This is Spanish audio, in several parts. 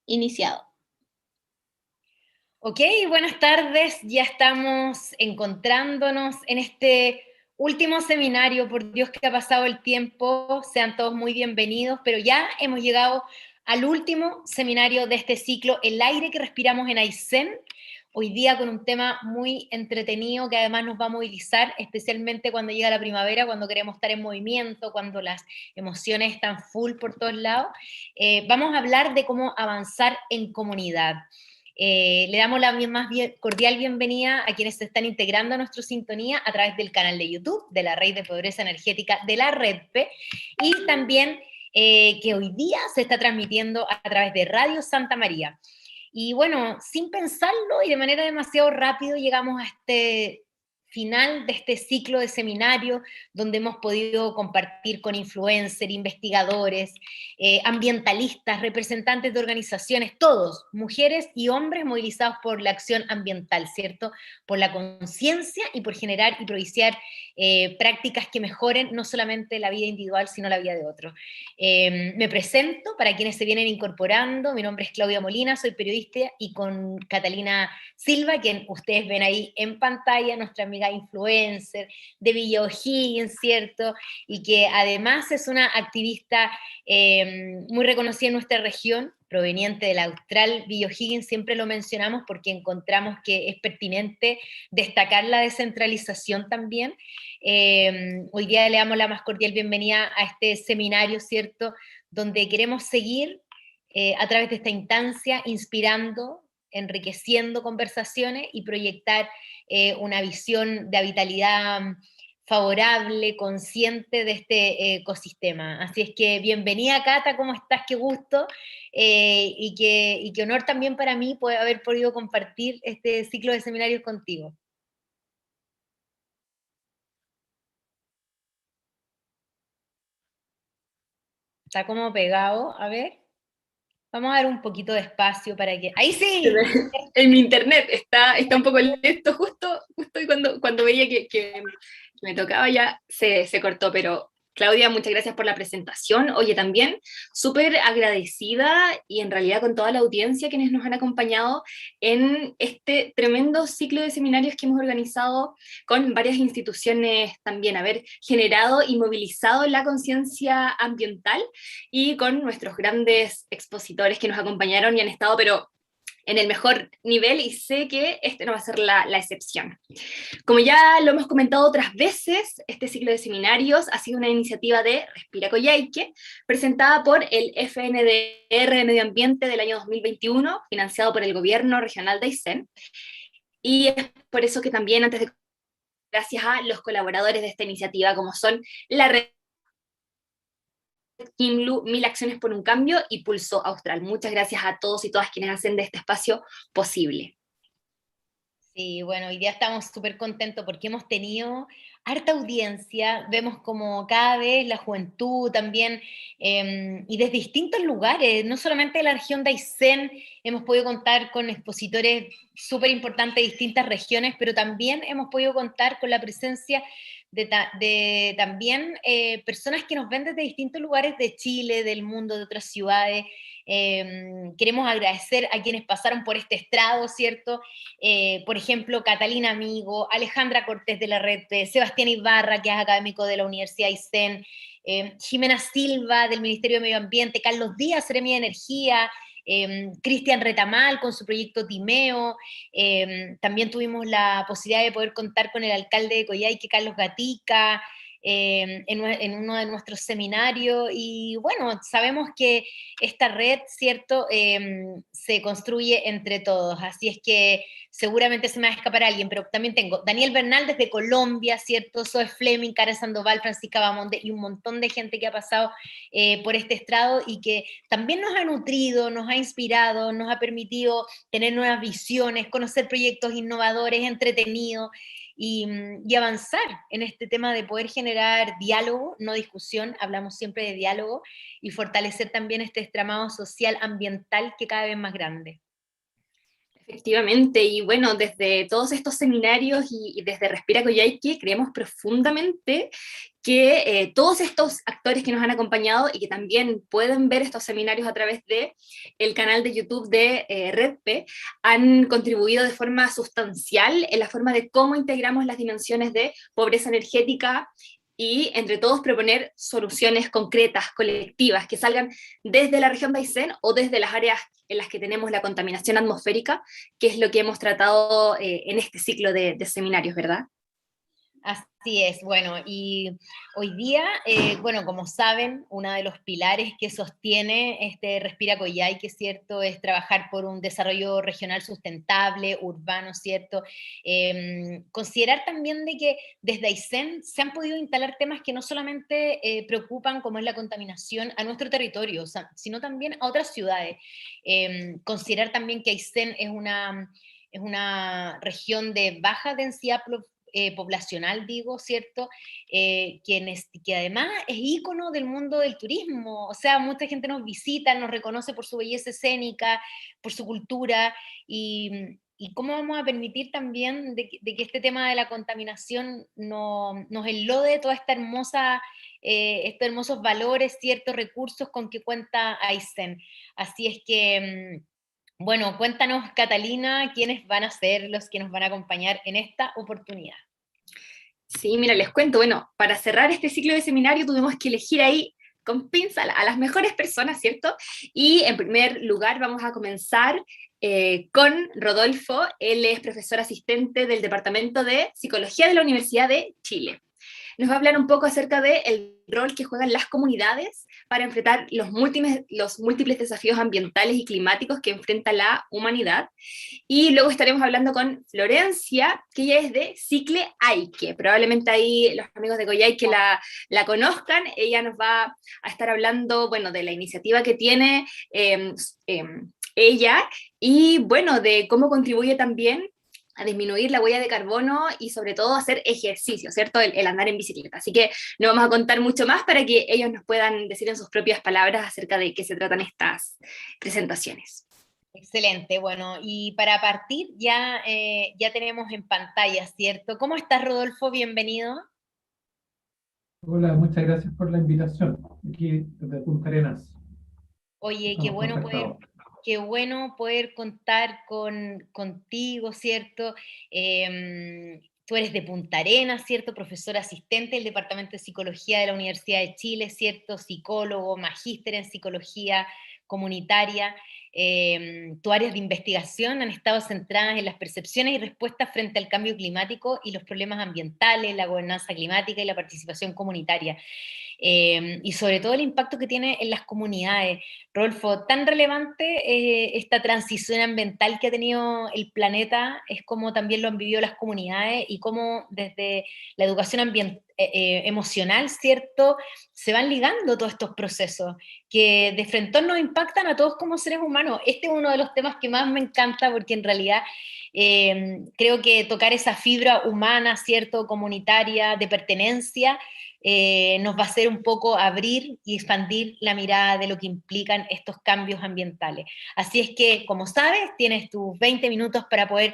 Iniciado. Ok, buenas tardes. Ya estamos encontrándonos en este último seminario. Por Dios que ha pasado el tiempo. Sean todos muy bienvenidos, pero ya hemos llegado al último seminario de este ciclo, El aire que respiramos en Aysén. Hoy día con un tema muy entretenido que además nos va a movilizar, especialmente cuando llega la primavera, cuando queremos estar en movimiento, cuando las emociones están full por todos lados. Vamos a hablar de cómo avanzar en comunidad. Le damos la más cordial bienvenida a quienes se están integrando a nuestra sintonía a través del canal de YouTube de la Red de Pobreza Energética de la REDPE y también que hoy día se está transmitiendo a través de Radio Santa María. Y bueno, sin pensarlo y de manera demasiado rápido llegamos a este final de este ciclo de seminario donde hemos podido compartir con influencers, investigadores, ambientalistas, representantes de organizaciones, todos, mujeres y hombres movilizados por la acción ambiental, ¿cierto? Por la conciencia y por generar y propiciar prácticas que mejoren no solamente la vida individual, sino la vida de otros. Me presento para quienes se vienen incorporando. Mi nombre es Claudia Molina, soy periodista y con Catalina Silva, quien ustedes ven ahí en pantalla, nuestra amiga influencer de Villa O'Higgins, ¿cierto? Y que además es una activista muy reconocida en nuestra región, proveniente del austral Villa O'Higgins. Siempre lo mencionamos porque encontramos que es pertinente destacar la descentralización también. Hoy día le damos la más cordial bienvenida a este seminario, ¿cierto? Donde queremos seguir a través de esta instancia inspirando, enriqueciendo conversaciones y proyectar una visión de vitalidad favorable, consciente de este ecosistema. Así es que bienvenida, Cata, ¿cómo estás? Qué gusto y qué honor también para mí poder haber podido compartir este ciclo de seminarios contigo. Está como pegado, a ver. Vamos a dar un poquito de espacio para que... ¡Ahí sí! En mi internet está un poco lento, justo y cuando veía que me tocaba ya se cortó, pero Claudia, muchas gracias por la presentación. Oye, también súper agradecida y en realidad con toda la audiencia quienes nos han acompañado en este tremendo ciclo de seminarios que hemos organizado con varias instituciones también, haber generado y movilizado la conciencia ambiental y con nuestros grandes expositores que nos acompañaron y han estado, pero en el mejor nivel, y sé que este no va a ser la excepción. Como ya lo hemos comentado otras veces, este ciclo de seminarios ha sido una iniciativa de Respira Coyhaique, presentada por el FNDR de Medio Ambiente del año 2021, financiado por el Gobierno Regional de Aysén, y es por eso que también, antes de gracias a los colaboradores de esta iniciativa, como son la Red Kimlu, Mil Acciones por un Cambio y Pulso Austral. Muchas gracias a todos y todas quienes hacen de este espacio posible. Sí, bueno, hoy día estamos súper contentos porque hemos tenido harta audiencia, vemos como cada vez la juventud también, y desde distintos lugares, no solamente de la región de Aysén, hemos podido contar con expositores súper importantes de distintas regiones, pero también hemos podido contar con la presencia de también personas que nos ven desde distintos lugares de Chile, del mundo, de otras ciudades. Queremos agradecer a quienes pasaron por este estrado, ¿cierto? Por ejemplo, Catalina Amigo, Alejandra Cortés de la Red, Sebastián Ibarra, que es académico de la Universidad Aysén, Jimena Silva del Ministerio de Medio Ambiente, Carlos Díaz, Seremi de Energía, Cristian Retamal con su proyecto Timeo, también tuvimos la posibilidad de poder contar con el alcalde de Coyhaique, Carlos Gatica, en uno de nuestros seminarios, y bueno, sabemos que esta red, ¿cierto?, se construye entre todos, así es que seguramente se me va a escapar alguien, pero también tengo Daniel Bernal desde Colombia, ¿cierto?, Zoe Fleming, Karen Sandoval, Francisca Bamonde y un montón de gente que ha pasado por este estrado y que también nos ha nutrido, nos ha inspirado, nos ha permitido tener nuevas visiones, conocer proyectos innovadores, entretenidos, y avanzar en este tema de poder generar diálogo, no discusión, hablamos siempre de diálogo, y fortalecer también este entramado social ambiental que cada vez es más grande. Efectivamente, y bueno, desde todos estos seminarios y desde Respira Coyhaique creemos profundamente que todos estos actores que nos han acompañado y que también pueden ver estos seminarios a través de el canal de YouTube de Redpe han contribuido de forma sustancial en la forma de cómo integramos las dimensiones de pobreza energética y entre todos proponer soluciones concretas, colectivas, que salgan desde la región de Aysén o desde las áreas en las que tenemos la contaminación atmosférica, que es lo que hemos tratado en este ciclo de seminarios, ¿verdad? Así es, bueno, y hoy día, bueno, como saben, uno de los pilares que sostiene este Respira Coyhaique, ¿cierto?, es trabajar por un desarrollo regional sustentable, urbano, ¿cierto? Considerar también de que desde Aysén se han podido instalar temas que no solamente preocupan, como es la contaminación, a nuestro territorio, o sea, sino también a otras ciudades. Considerar también que Aysén es una región de baja densidad poblacional, digo, ¿cierto? Que además es ícono del mundo del turismo, o sea, mucha gente nos visita, nos reconoce por su belleza escénica, por su cultura, y cómo vamos a permitir también de que este tema de la contaminación no, nos enlode toda esta hermosa, estos hermosos valores, ciertos recursos con que cuenta Aysén. Así es que... bueno, cuéntanos, Catalina, quiénes van a ser los que nos van a acompañar en esta oportunidad. Sí, mira, les cuento, bueno, para cerrar este ciclo de seminario tuvimos que elegir ahí con pinza a las mejores personas, ¿cierto? Y en primer lugar vamos a comenzar con Rodolfo. Él es profesor asistente del Departamento de Psicología de la Universidad de Chile. Nos va a hablar un poco acerca del rol que juegan las comunidades para enfrentar los múltiples desafíos ambientales y climáticos que enfrenta la humanidad. Y luego estaremos hablando con Florencia, que ella es de Cicle Aike. Probablemente ahí los amigos de Coyhaique la conozcan. Ella nos va a estar hablando, bueno, de la iniciativa que tiene ella y, bueno, de cómo contribuye también a disminuir la huella de carbono y sobre todo hacer ejercicio, ¿cierto? El andar en bicicleta. Así que no vamos a contar mucho más para que ellos nos puedan decir en sus propias palabras acerca de qué se tratan estas presentaciones. Excelente, bueno, y para partir ya, ya tenemos en pantalla, ¿cierto? ¿Cómo estás, Rodolfo? Bienvenido. Hola, muchas gracias por la invitación. Aquí desde Punta Arenas. Oye, Estamos contactados. qué bueno poder contar contigo, ¿cierto? Tú eres de Punta Arenas, ¿cierto? Profesor asistente del Departamento de Psicología de la Universidad de Chile, ¿cierto? Psicólogo, magíster en psicología comunitaria. Tus áreas de investigación han estado centradas en las percepciones y respuestas frente al cambio climático y los problemas ambientales, la gobernanza climática y la participación comunitaria. Y sobre todo el impacto que tiene en las comunidades. Rodolfo, tan relevante esta transición ambiental que ha tenido el planeta, es como también lo han vivido las comunidades y cómo desde la educación emocional, ¿cierto? Se van ligando todos estos procesos que de frente nos impactan a todos como seres humanos. Este es uno de los temas que más me encanta porque en realidad creo que tocar esa fibra humana, ¿cierto? Comunitaria, de pertenencia, nos va a hacer un poco abrir y expandir la mirada de lo que implican estos cambios ambientales. Así es que, como sabes, tienes tus 20 minutos para poder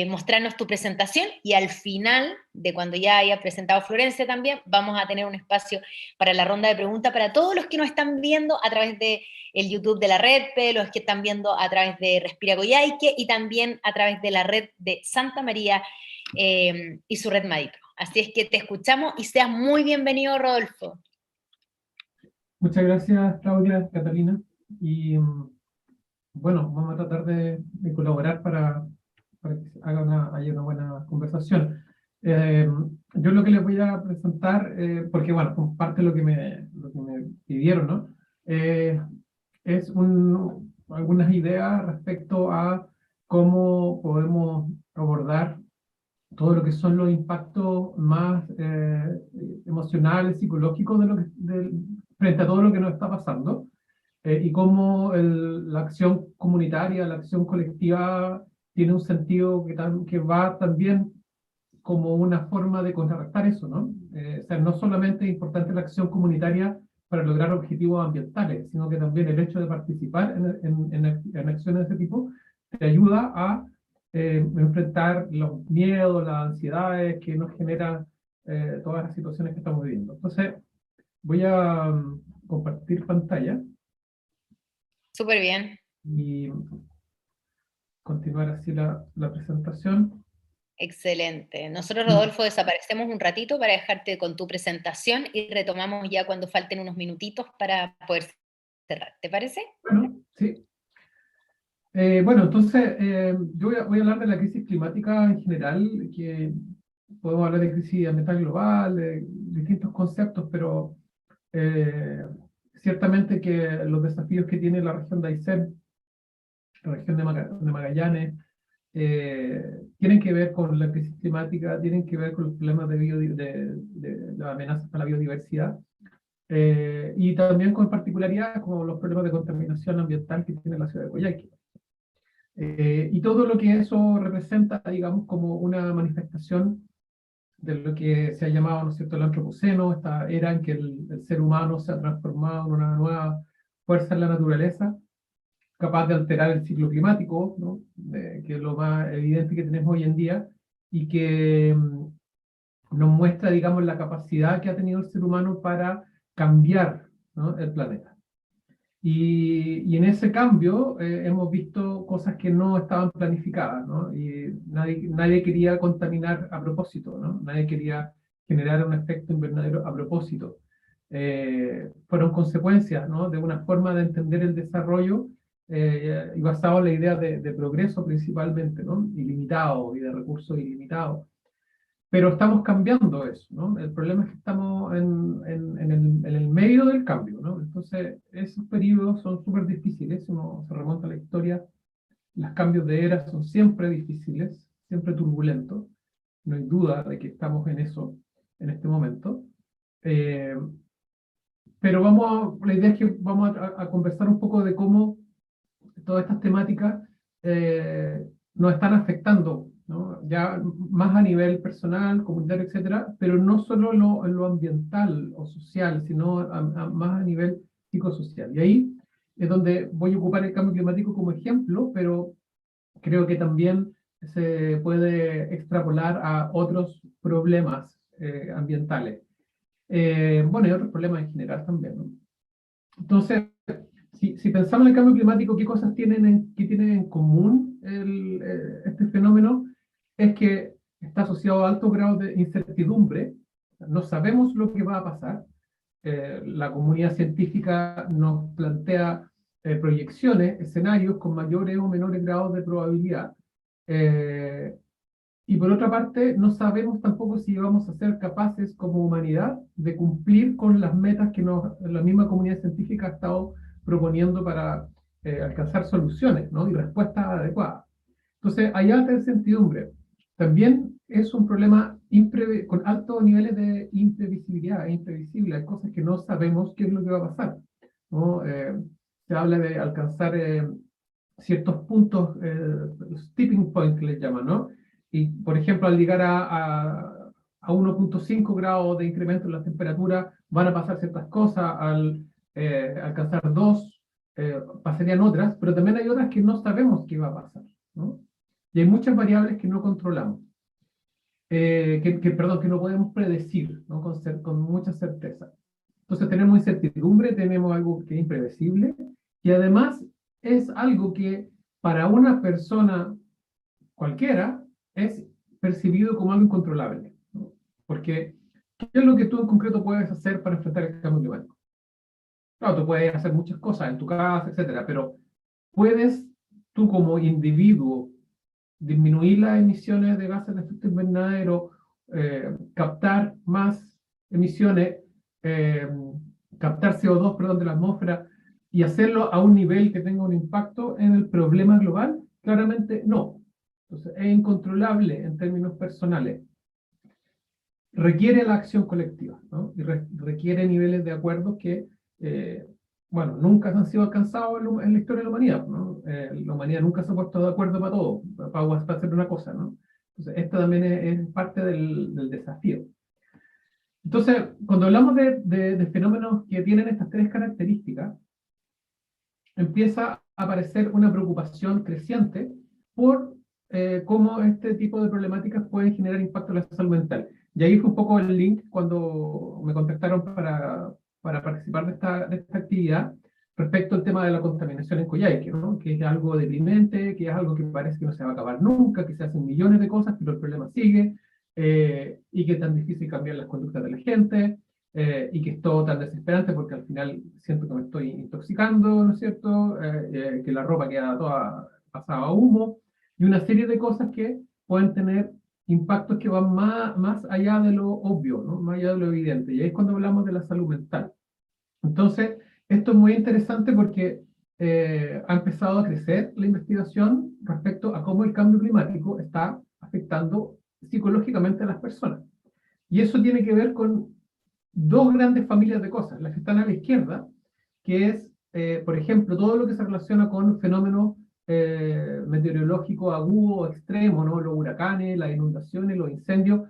mostrarnos tu presentación y al final de cuando ya haya presentado Florencia también, vamos a tener un espacio para la ronda de preguntas para todos los que nos están viendo a través de el YouTube de la Redpe, los que están viendo a través de Respira Coyhaique y también a través de la red de Santa María y su red Madipro. Así es que te escuchamos y seas muy bienvenido, Rodolfo. Muchas gracias, Claudia, Catalina. Y bueno, vamos a tratar de colaborar para que haya una buena conversación. Yo lo que les voy a presentar, porque bueno, comparte lo que me pidieron, ¿no? Es algunas ideas respecto a cómo podemos abordar todo lo que son los impactos más emocionales, psicológicos frente a todo lo que nos está pasando, y cómo la acción comunitaria, la acción colectiva tiene un sentido que va también como una forma de contrarrestar eso, ¿no? O sea, no solamente es importante la acción comunitaria para lograr objetivos ambientales, sino que también el hecho de participar en acciones de ese tipo te ayuda a enfrentar los miedos, las ansiedades que nos generan todas las situaciones que estamos viviendo. Entonces, voy a compartir pantalla Súper bien. y continuar así la presentación. Excelente. Nosotros, Rodolfo, desaparecemos un ratito para dejarte con tu presentación y retomamos ya cuando falten unos minutitos para poder cerrar. ¿Te parece? Bueno, sí. Bueno, entonces, yo voy a hablar de la crisis climática en general, que podemos hablar de crisis ambiental global, de distintos conceptos, pero ciertamente que los desafíos que tiene la región de Aysén, la región de Magallanes, tienen que ver con la crisis climática, tienen que ver con los problemas de amenazas a la biodiversidad, y también con particularidad como los problemas de contaminación ambiental que tiene la ciudad de Coyhaique. Y todo lo que eso representa, digamos, como una manifestación de lo que se ha llamado, ¿no es cierto?, el antropoceno, esta era en que el ser humano se ha transformado en una nueva fuerza en la naturaleza, capaz de alterar el ciclo climático, ¿no? Que es lo más evidente que tenemos hoy en día, y que nos muestra, digamos, la capacidad que ha tenido el ser humano para cambiar, ¿no?, el planeta. Y en ese cambio hemos visto cosas que no estaban planificadas, ¿no? Y nadie quería contaminar a propósito, ¿no? Nadie quería generar un efecto invernadero a propósito. Fueron consecuencias, ¿no?, de una forma de entender el desarrollo y basado en la idea de progreso principalmente, ¿no?, ilimitado y de recursos ilimitados. Pero estamos cambiando eso, ¿no? El problema es que estamos en el medio del cambio, ¿no? Entonces, esos periodos son súper difíciles. Si uno se remonta a la historia, los cambios de era son siempre difíciles, siempre turbulentos. No hay duda de que estamos en eso en este momento. Pero la idea es que vamos a conversar un poco de cómo todas estas temáticas nos están afectando, ¿no?, ya más a nivel personal, comunitario, etcétera, pero no solo en lo ambiental o social, sino más a nivel psicosocial. Y ahí es donde voy a ocupar el cambio climático como ejemplo, pero creo que también se puede extrapolar a otros problemas ambientales. Bueno, y otros problemas en general también, ¿no? Entonces, si pensamos en el cambio climático, ¿qué cosas tienen en común este fenómeno? Es que está asociado a altos grados de incertidumbre. No sabemos lo que va a pasar. La comunidad científica nos plantea proyecciones, escenarios con mayores o menores grados de probabilidad. Y por otra parte, no sabemos tampoco si vamos a ser capaces como humanidad de cumplir con las metas que la misma comunidad científica ha estado proponiendo para alcanzar soluciones, ¿no?, y respuestas adecuadas. Entonces, hay alta incertidumbre. También es un problema con altos niveles de imprevisibilidad, es imprevisible, hay cosas que no sabemos qué es lo que va a pasar, ¿no? Se habla de alcanzar ciertos puntos, los tipping point que les llaman, ¿no? Y, por ejemplo, al llegar a 1.5 grados de incremento en la temperatura, van a pasar ciertas cosas, al alcanzar 2, pasarían otras, pero también hay otras que no sabemos qué va a pasar, ¿no? Y hay muchas variables que no controlamos, perdón, que no podemos predecir, ¿no?, con mucha certeza. Entonces tenemos incertidumbre, tenemos algo que es impredecible, y además es algo que para una persona cualquiera es percibido como algo incontrolable, ¿no? Porque, ¿qué es lo que tú en concreto puedes hacer para enfrentar el cambio climático? Claro, tú puedes hacer muchas cosas en tu casa, etcétera, pero ¿puedes tú como individuo disminuir las emisiones de gases de efecto invernadero, captar más emisiones, captar CO2, perdón, de la atmósfera, y hacerlo a un nivel que tenga un impacto en el problema global? Claramente no. Entonces, es incontrolable en términos personales. Requiere la acción colectiva, ¿no? Y requiere niveles de acuerdos que, bueno, nunca han sido alcanzados en la historia de la humanidad, ¿no? La humanidad nunca se ha puesto de acuerdo para todo, para hacer una cosa, ¿no? Entonces, esto también es parte del desafío. Entonces, cuando hablamos de fenómenos que tienen estas tres características, empieza a aparecer una preocupación creciente por cómo este tipo de problemáticas pueden generar impacto en la salud mental. Y ahí fue un poco el link cuando me contactaron para participar de esta actividad respecto al tema de la contaminación en Coyhaique, ¿no? Que es algo deprimente, que es algo que parece que no se va a acabar nunca, que se hacen millones de cosas, pero el problema sigue, y que es tan difícil cambiar las conductas de la gente, y que es todo tan desesperante porque al final siento que me estoy intoxicando, ¿no es cierto? Que la ropa queda toda pasada a humo, y una serie de cosas que pueden tener impactos que van más allá de lo obvio, ¿no? Más allá de lo evidente. Y ahí es cuando hablamos de la salud mental. Entonces, esto es muy interesante porque ha empezado a crecer la investigación respecto a cómo el cambio climático está afectando psicológicamente a las personas. Y eso tiene que ver con dos grandes familias de cosas. Las que están a la izquierda, que es, por ejemplo, todo lo que se relaciona con fenómenos meteorológicos agudos o extremos, ¿no? Los huracanes, las inundaciones, los incendios,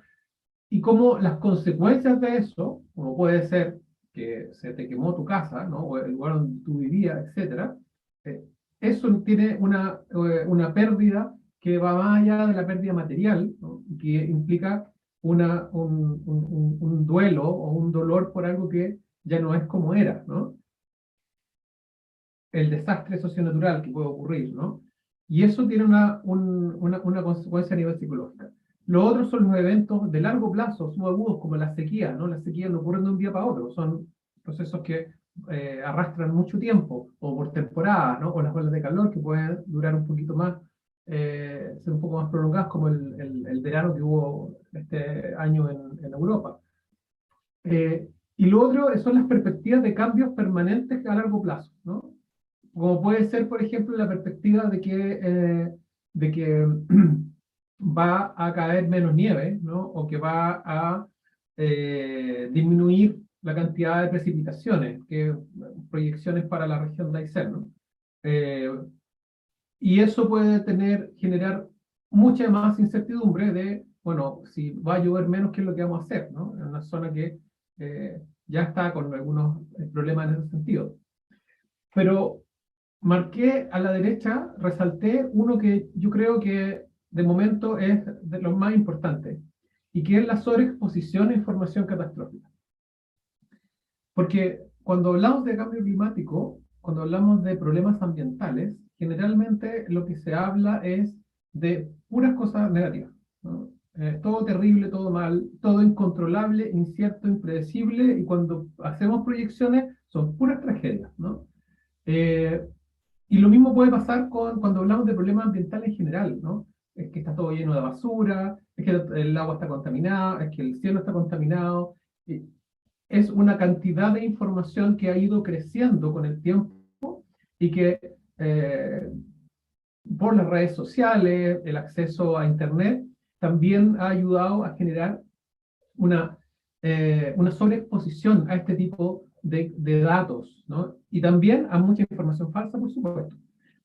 y cómo las consecuencias de eso, como puede ser que se te quemó tu casa, ¿no? O el lugar donde tú vivías, etc., eso tiene una pérdida que va más allá de la pérdida material, ¿no? Y que implica un duelo o un dolor por algo que ya no es como era, ¿no? El desastre socionatural que puede ocurrir, ¿no? Y eso tiene una consecuencia a nivel psicológico. Lo otro son los eventos de largo plazo, subagudos, como la sequía, ¿no? Las sequías no ocurren de un día para otro, son procesos que arrastran mucho tiempo, o por temporadas, ¿no? O las olas de calor que pueden durar un poquito más, ser un poco más prolongadas, como el verano que hubo este año en Europa. Y lo otro son las perspectivas de cambios permanentes a largo plazo, ¿no? Como puede ser, por ejemplo, la perspectiva de que va a caer menos nieve, ¿no? O que va a disminuir la cantidad de precipitaciones, que proyecciones para la región de Aysén, ¿no? Y eso puede generar mucha más incertidumbre de, bueno, si va a llover menos, ¿qué es lo que vamos a hacer, ¿no? En una zona que ya está con algunos problemas en ese sentido. Pero marqué a la derecha, resalté uno que yo creo que de momento es de los más importantes, y que es la sobreexposición a información catastrófica. Porque cuando hablamos de cambio climático, cuando hablamos de problemas ambientales, generalmente lo que se habla es de puras cosas negativas, ¿no? Todo terrible, todo mal, todo incontrolable, incierto, impredecible, y cuando hacemos proyecciones son puras tragedias, ¿no? Y lo mismo puede pasar cuando hablamos de problemas ambientales en general, ¿no? Es que está todo lleno de basura, es que el agua está contaminada, es que el cielo está contaminado. Es una cantidad de información que ha ido creciendo con el tiempo, y que por las redes sociales, el acceso a Internet, también ha ayudado a generar una sobreexposición a este tipo de datos, ¿no? Y también a mucha información falsa, por supuesto,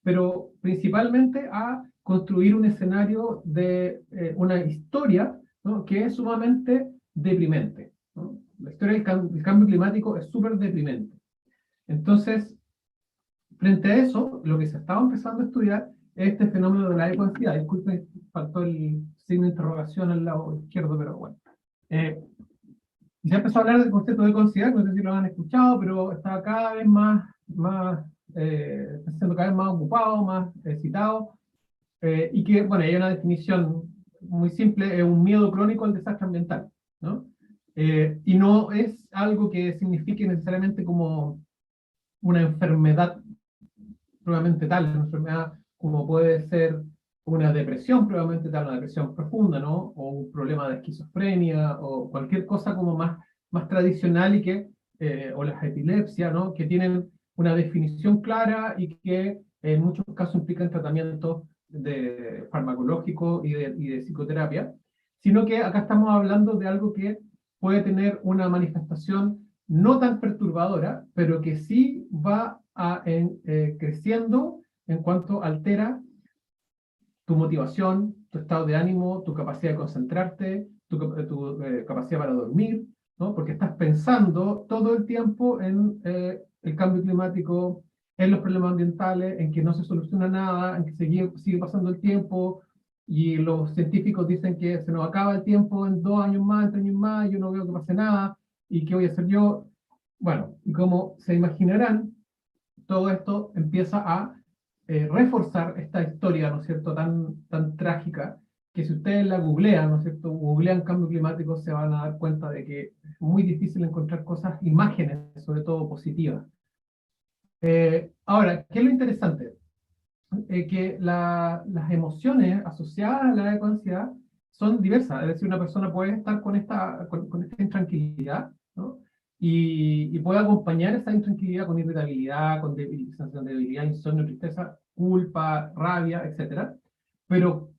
pero principalmente a construir un escenario de una historia, ¿no? Que es sumamente deprimente, ¿no? La historia del cambio climático es súper deprimente. Entonces, frente a eso, lo que se estaba empezando a estudiar es este fenómeno de la ecoansiedad. Disculpen, faltó el signo de interrogación al lado izquierdo, pero bueno. Ya empezó a hablar del concepto de ecoansiedad, no sé si lo han escuchado, pero está cada vez está siendo cada vez más ocupado, más citado, y que, bueno, hay una definición muy simple: es un miedo crónico al desastre ambiental, ¿no? Y no es algo que signifique necesariamente como una enfermedad probablemente tal, una enfermedad como puede ser una depresión probablemente tal, una depresión profunda, ¿no? O un problema de esquizofrenia, o cualquier cosa como más tradicional, y que, o las epilepsias, ¿no? Que tienen una definición clara y que en muchos casos implican tratamientos farmacológicos y de psicoterapia, sino que acá estamos hablando de algo que puede tener una manifestación no tan perturbadora, pero que sí va creciendo en cuanto altera tu motivación, tu estado de ánimo, tu capacidad de concentrarte, tu capacidad para dormir, ¿no? Porque estás pensando todo el tiempo en el cambio climático, en los problemas ambientales, en que no se soluciona nada, en que sigue pasando el tiempo, y los científicos dicen que se nos acaba el tiempo en 2 años más, en 3 años más, yo no veo que pase nada, y qué voy a hacer yo. Bueno, y como se imaginarán, todo esto empieza a reforzar esta historia, ¿no es cierto?, tan trágica, que si ustedes la googlean, ¿no es cierto?, googlean cambio climático, se van a dar cuenta de que es muy difícil encontrar cosas, imágenes, sobre todo positivas. Ahora, ¿qué es lo interesante? Que las emociones asociadas a la ecoansiedad son diversas. Es decir, una persona puede estar con esta intranquilidad, ¿no? Y puede acompañar esa intranquilidad con irritabilidad, con sensación de debilidad, insomnio, tristeza, culpa, rabia, etc. Pero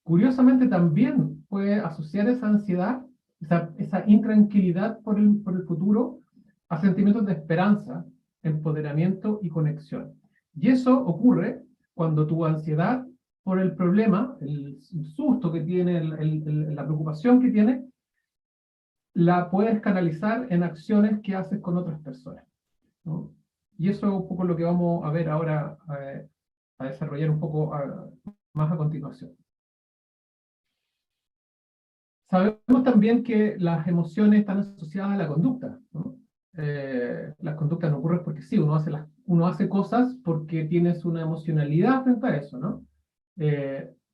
curiosamente también puede asociar esa ansiedad, esa intranquilidad por el futuro, a sentimientos de esperanza, empoderamiento y conexión. Y eso ocurre cuando tu ansiedad por el problema, el susto que tiene, la preocupación que tiene, la puedes canalizar en acciones que haces con otras personas, ¿no? Y eso es un poco lo que vamos a ver ahora, a desarrollar un poco más a continuación. Sabemos también que las emociones están asociadas a la conducta, ¿no? Las conductas no ocurren porque sí, uno hace cosas porque tienes una emocionalidad frente a eso, ¿no?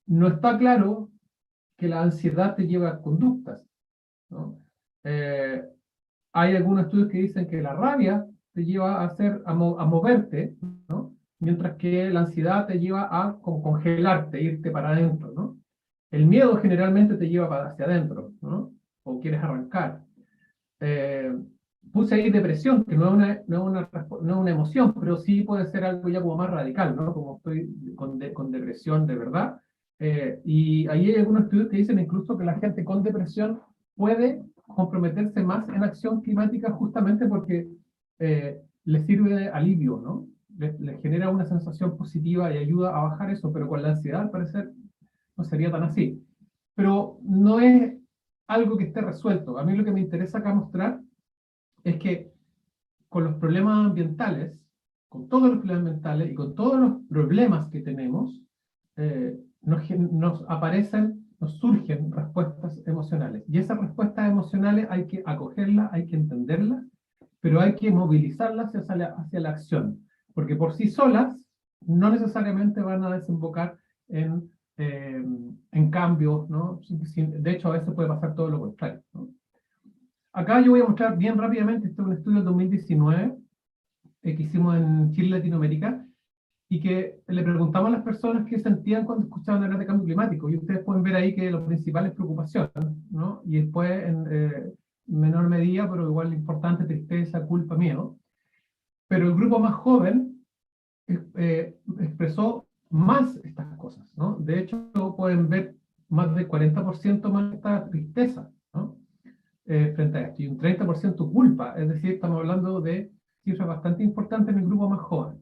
No está claro que la ansiedad te lleva a conductas, ¿no? Hay algunos estudios que dicen que la rabia te lleva a moverte, ¿no? Mientras que la ansiedad te lleva a como congelarte, irte para adentro, ¿no? El miedo generalmente te lleva para hacia adentro, ¿no? O quieres arrancar. Puse ahí depresión, que no es una emoción, pero sí puede ser algo ya como más radical, ¿no? Como estoy con depresión de verdad. Y ahí hay algunos estudios que dicen incluso que la gente con depresión puede comprometerse más en acción climática justamente porque le sirve de alivio, ¿no? Le genera una sensación positiva y ayuda a bajar eso, pero con la ansiedad al parecer no sería tan así. Pero no es algo que esté resuelto. A mí lo que me interesa acá mostrar es que con los problemas ambientales, con todos los problemas ambientales y con todos los problemas que tenemos, nos surgen respuestas emocionales. Y esas respuestas emocionales hay que acogerlas, hay que entenderlas, pero hay que movilizarlas hacia la acción. Porque por sí solas no necesariamente van a desembocar en cambios, ¿no? De hecho, a veces puede pasar todo lo contrario, ¿no? Acá yo voy a mostrar bien rápidamente, este es un estudio del 2019 que hicimos en Chile, Latinoamérica, y que le preguntamos a las personas qué sentían cuando escuchaban hablar de cambio climático, y ustedes pueden ver ahí que las principales preocupaciones, ¿no? Y después, en menor medida, pero igual importante, tristeza, culpa, miedo. Pero el grupo más joven expresó más estas cosas, ¿no? De hecho, pueden ver más del 40% más esta tristeza, ¿no? Frente a esto, y un 30% culpa, es decir, estamos hablando de cifras bastante importantes en el grupo más joven.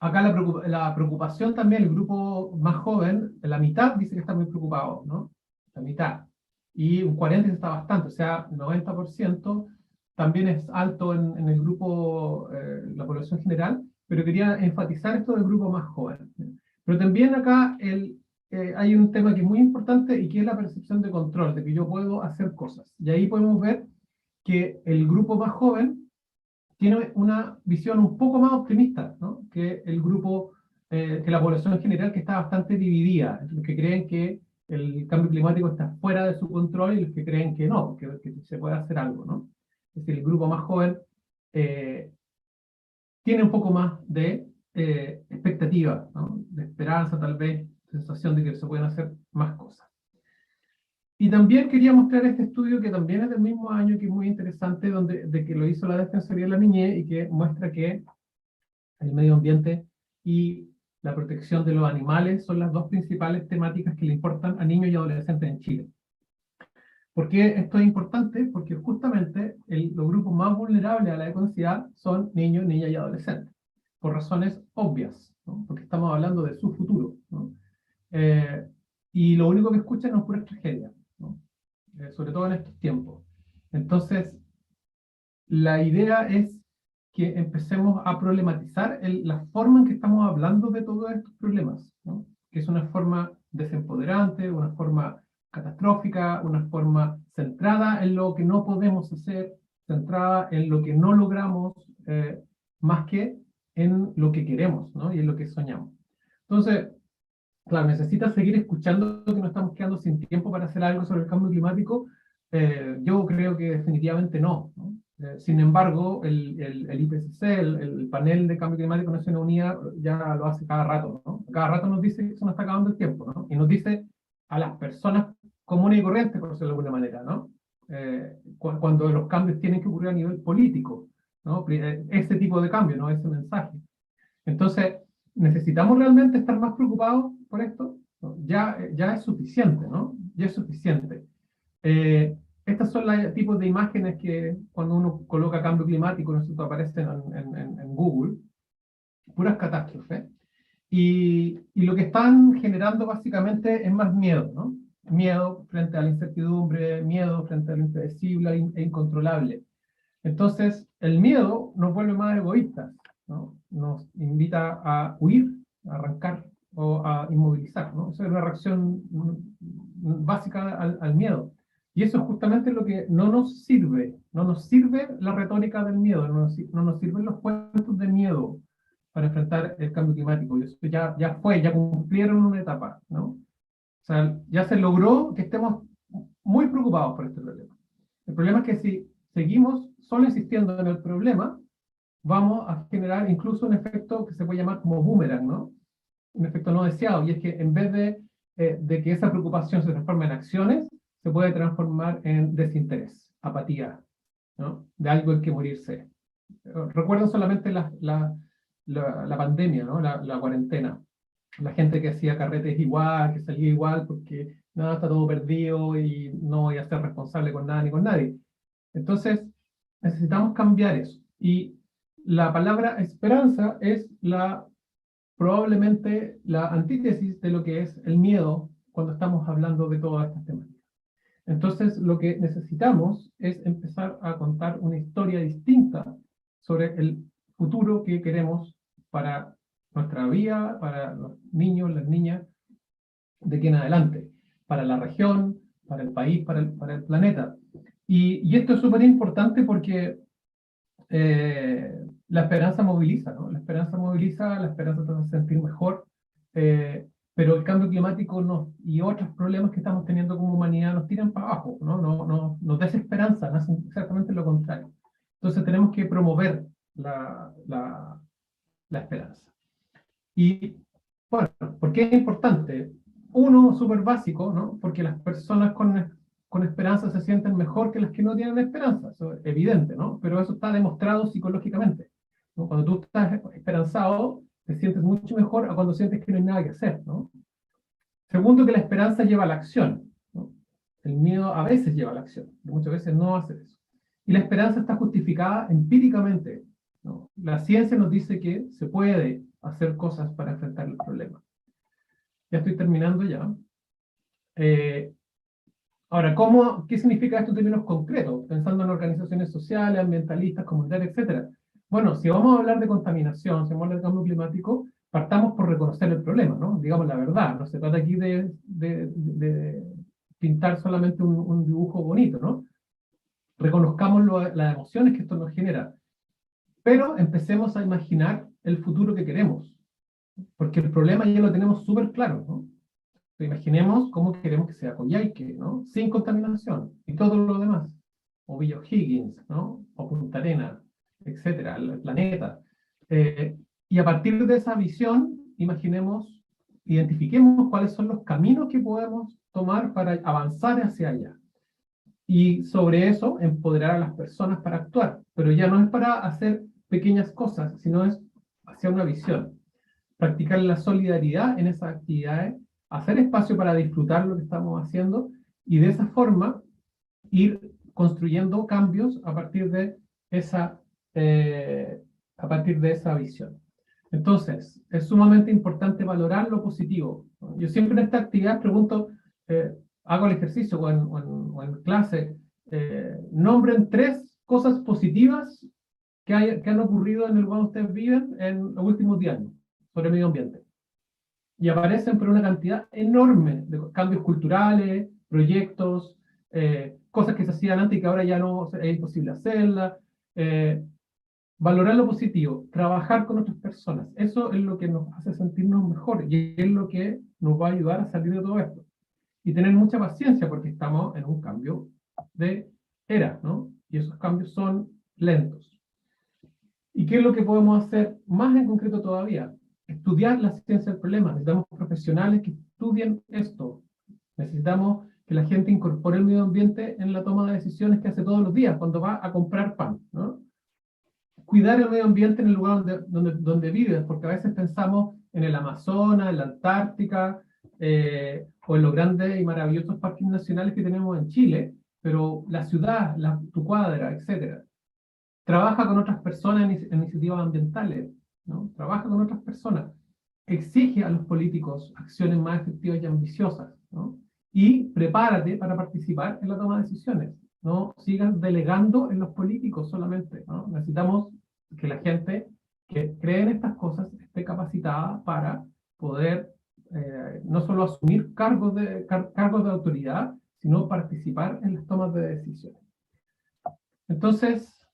Acá la preocupación también, el grupo más joven, la mitad dice que está muy preocupado, ¿no? La mitad. Y un 40% está bastante, o sea, 90% también es alto en el grupo, la población general, pero quería enfatizar esto del grupo más joven. Pero también acá hay un tema que es muy importante y que es la percepción de control, de que yo puedo hacer cosas. Y ahí podemos ver que el grupo más joven tiene una visión un poco más optimista, ¿no? Que el grupo, que la población en general, que está bastante dividida, los que creen que el cambio climático está fuera de su control y los que creen que no, que se puede hacer algo, ¿no? Es decir, el grupo más joven tiene un poco más de expectativa, ¿no? De esperanza, tal vez, sensación de que se pueden hacer más cosas. Y también quería mostrar este estudio que también es del mismo año, que es muy interesante, de que lo hizo la Defensoría de la Niñez y que muestra que el medio ambiente y la protección de los animales son las dos principales temáticas que le importan a niños y adolescentes en Chile. ¿Por qué esto es importante? Porque justamente los grupos más vulnerables a la ecoansiedad son niños, niñas y adolescentes, por razones obvias, ¿no? Porque estamos hablando de su futuro, ¿no? Y lo único que escuchan es pura tragedia, ¿no? Sobre todo en estos tiempos. Entonces, la idea es que empecemos a problematizar la forma en que estamos hablando de todos estos problemas, ¿no? Que es una forma desempoderante, una forma catastrófica, una forma centrada en lo que no podemos hacer, centrada en lo que no logramos, más que en lo que queremos, ¿no? Y en lo que soñamos. Entonces, claro, necesitas seguir escuchando que nos estamos quedando sin tiempo para hacer algo sobre el cambio climático. Yo creo que definitivamente no, ¿no? Sin embargo, el IPCC, el panel de cambio climático de Naciones Unidas, ya lo hace cada rato, ¿no? Cada rato nos dice que se nos está acabando el tiempo, ¿no? Y nos dice a las personas comunes y corrientes, por decirlo de alguna manera, ¿no? Cuando los cambios tienen que ocurrir a nivel político, ¿no? Ese tipo de cambio, ¿no? Ese mensaje. Entonces, ¿necesitamos realmente estar más preocupados por esto? No, ya es suficiente, ¿no? Ya es suficiente. Estas son los tipos de imágenes que cuando uno coloca cambio climático, ¿no?, aparecen en Google, puras catástrofes. Y lo que están generando básicamente es más miedo, ¿no? Miedo frente a la incertidumbre, miedo frente a lo impredecible e incontrolable. Entonces, el miedo nos vuelve más egoístas, ¿no? Nos invita a huir, a arrancar o a inmovilizar, ¿no? Esa es una reacción básica al miedo. Y eso es justamente lo que no nos sirve. No nos sirve la retórica del miedo, no nos sirven los cuentos de miedo para enfrentar el cambio climático. Y eso ya cumplieron una etapa, ¿no? O sea, ya se logró que estemos muy preocupados por este problema. El problema es que si seguimos solo insistiendo en el problema, vamos a generar incluso un efecto que se puede llamar como boomerang, ¿no? Un efecto no deseado, y es que en vez de que esa preocupación se transforme en acciones, se puede transformar en desinterés, apatía, ¿no? De algo en que morirse. Recuerdo solamente la pandemia, ¿no? La cuarentena. La gente que hacía carretes igual, que salía igual, porque nada, está todo perdido y no voy a ser responsable con nada ni con nadie. Entonces, necesitamos cambiar eso. Y la palabra esperanza es probablemente la antítesis de lo que es el miedo cuando estamos hablando de todas estas temáticas. Entonces, lo que necesitamos es empezar a contar una historia distinta sobre el futuro que queremos para nuestra vida, para los niños, las niñas, de aquí en adelante, para la región, para el país, para el planeta. Y esto es súper importante porque la esperanza moviliza, ¿no? La esperanza moviliza, la esperanza te hace sentir mejor, pero el cambio climático y otros problemas que estamos teniendo como humanidad nos tiran para abajo, ¿no? Nos desesperanza, nos hacen exactamente lo contrario. Entonces tenemos que promover la esperanza. Y bueno, ¿por qué es importante? Uno, súper básico, ¿no? Porque las personas con esperanza se sienten mejor que las que no tienen esperanza, eso es evidente, ¿no? Pero eso está demostrado psicológicamente, ¿no? Cuando tú estás esperanzado, te sientes mucho mejor a cuando sientes que no hay nada que hacer, ¿no? Segundo, que la esperanza lleva a la acción, ¿no? El miedo a veces lleva a la acción, muchas veces no hace eso. Y la esperanza está justificada empíricamente, ¿no? La ciencia nos dice que se puede hacer cosas para enfrentar el problema. Ya estoy terminando ya. Ahora, ¿qué significa esto en términos concretos? Pensando en organizaciones sociales, ambientalistas, comunitarias, etc. Bueno, si vamos a hablar de contaminación, si vamos a hablar de cambio climático, partamos por reconocer el problema, ¿no? Digamos la verdad, no se trata aquí de pintar solamente un dibujo bonito, ¿no? Reconozcamos las emociones que esto nos genera, pero empecemos a imaginar el futuro que queremos, porque el problema ya lo tenemos súper claro, ¿no? Imaginemos cómo queremos que sea Coyhaique, ¿no? Sin contaminación, y todo lo demás. O Villa O'Higgins, ¿no? O Punta Arenas, etcétera, el planeta. Y a partir de esa visión, identifiquemos cuáles son los caminos que podemos tomar para avanzar hacia allá. Y sobre eso, empoderar a las personas para actuar. Pero ya no es para hacer pequeñas cosas, sino es hacia una visión. Practicar la solidaridad en esas actividades, hacer espacio para disfrutar lo que estamos haciendo y de esa forma ir construyendo cambios a partir de esa visión. Entonces, es sumamente importante valorar lo positivo. Yo siempre en esta actividad pregunto, hago el ejercicio o en clase, nombren 3 cosas positivas que han ocurrido en el lugar donde ustedes viven en los últimos 10 años sobre el medio ambiente. Y aparecen por una cantidad enorme de cambios culturales, proyectos, cosas que se hacían antes y que ahora ya no es imposible hacerlas. Valorar lo positivo, trabajar con otras personas, eso es lo que nos hace sentirnos mejor y es lo que nos va a ayudar a salir de todo esto. Y tener mucha paciencia porque estamos en un cambio de era, ¿no? Y esos cambios son lentos. ¿Y qué es lo que podemos hacer más en concreto todavía? Estudiar la ciencia del problema. Necesitamos profesionales que estudien esto. Necesitamos que la gente incorpore el medio ambiente en la toma de decisiones que hace todos los días, cuando va a comprar pan, ¿no? Cuidar el medio ambiente en el lugar donde vives, porque a veces pensamos en el Amazonas, en la Antártica, o en los grandes y maravillosos parques nacionales que tenemos en Chile, pero la ciudad, tu cuadra, etc. Trabaja con otras personas en iniciativas ambientales, ¿no? Trabaja con otras personas. Exige a los políticos acciones más efectivas y ambiciosas, ¿no? Y prepárate para participar en la toma de decisiones. No sigas delegando en los políticos solamente, ¿no? Necesitamos que la gente que cree en estas cosas esté capacitada para poder no solo asumir cargos de autoridad, sino participar en las tomas de decisiones. Entonces,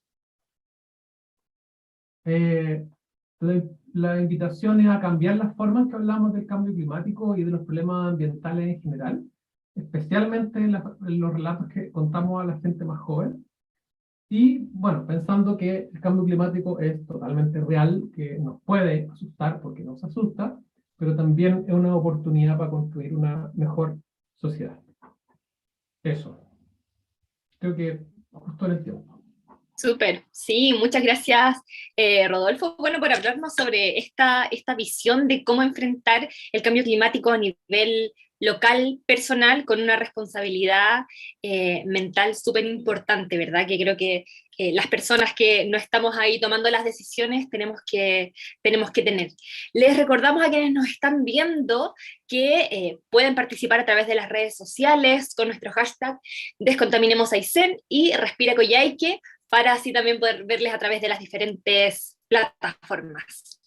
la invitación es a cambiar las formas que hablamos del cambio climático y de los problemas ambientales en general, especialmente en los relatos que contamos a la gente más joven. Y bueno, pensando que el cambio climático es totalmente real, que nos puede asustar porque nos asusta, pero también es una oportunidad para construir una mejor sociedad. Eso. Creo que justo en el tiempo. Súper, sí, muchas gracias, Rodolfo, bueno, por hablarnos sobre esta visión de cómo enfrentar el cambio climático a nivel local, personal, con una responsabilidad mental súper importante, ¿verdad? Que creo que las personas que no estamos ahí tomando las decisiones tenemos que tener. Les recordamos a quienes nos están viendo que pueden participar a través de las redes sociales con nuestro hashtag Descontaminemos Aysén y Respira Coyhaique, para así también poder verles a través de las diferentes plataformas.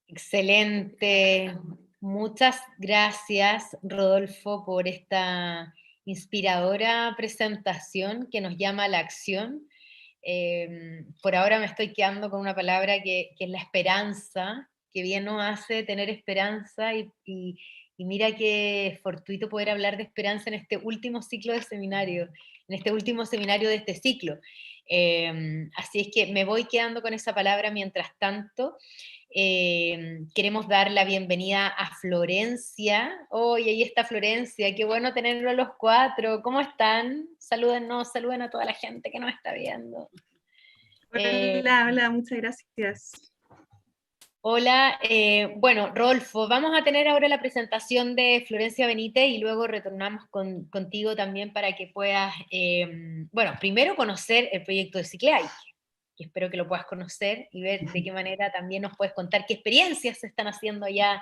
Excelente. Muchas gracias, Rodolfo, por esta inspiradora presentación que nos llama a la acción. Por ahora me estoy quedando con una palabra que es la esperanza, que bien nos hace tener esperanza y mira qué fortuito poder hablar de esperanza en este último ciclo de seminario, en este último seminario de este ciclo. Así es que me voy quedando con esa palabra. Mientras tanto, queremos dar la bienvenida a Florencia. Hoy ahí está Florencia, qué bueno tenerlo a los cuatro. ¿Cómo están? Salúdennos, saluden a toda la gente que nos está viendo. Hola, muchas gracias. Hola, bueno, Rodolfo, vamos a tener ahora la presentación de Florencia Benítez y luego retornamos contigo también para que puedas, bueno, primero conocer el proyecto de Cicleaike, que espero que lo puedas conocer y ver de qué manera también nos puedes contar qué experiencias se están haciendo allá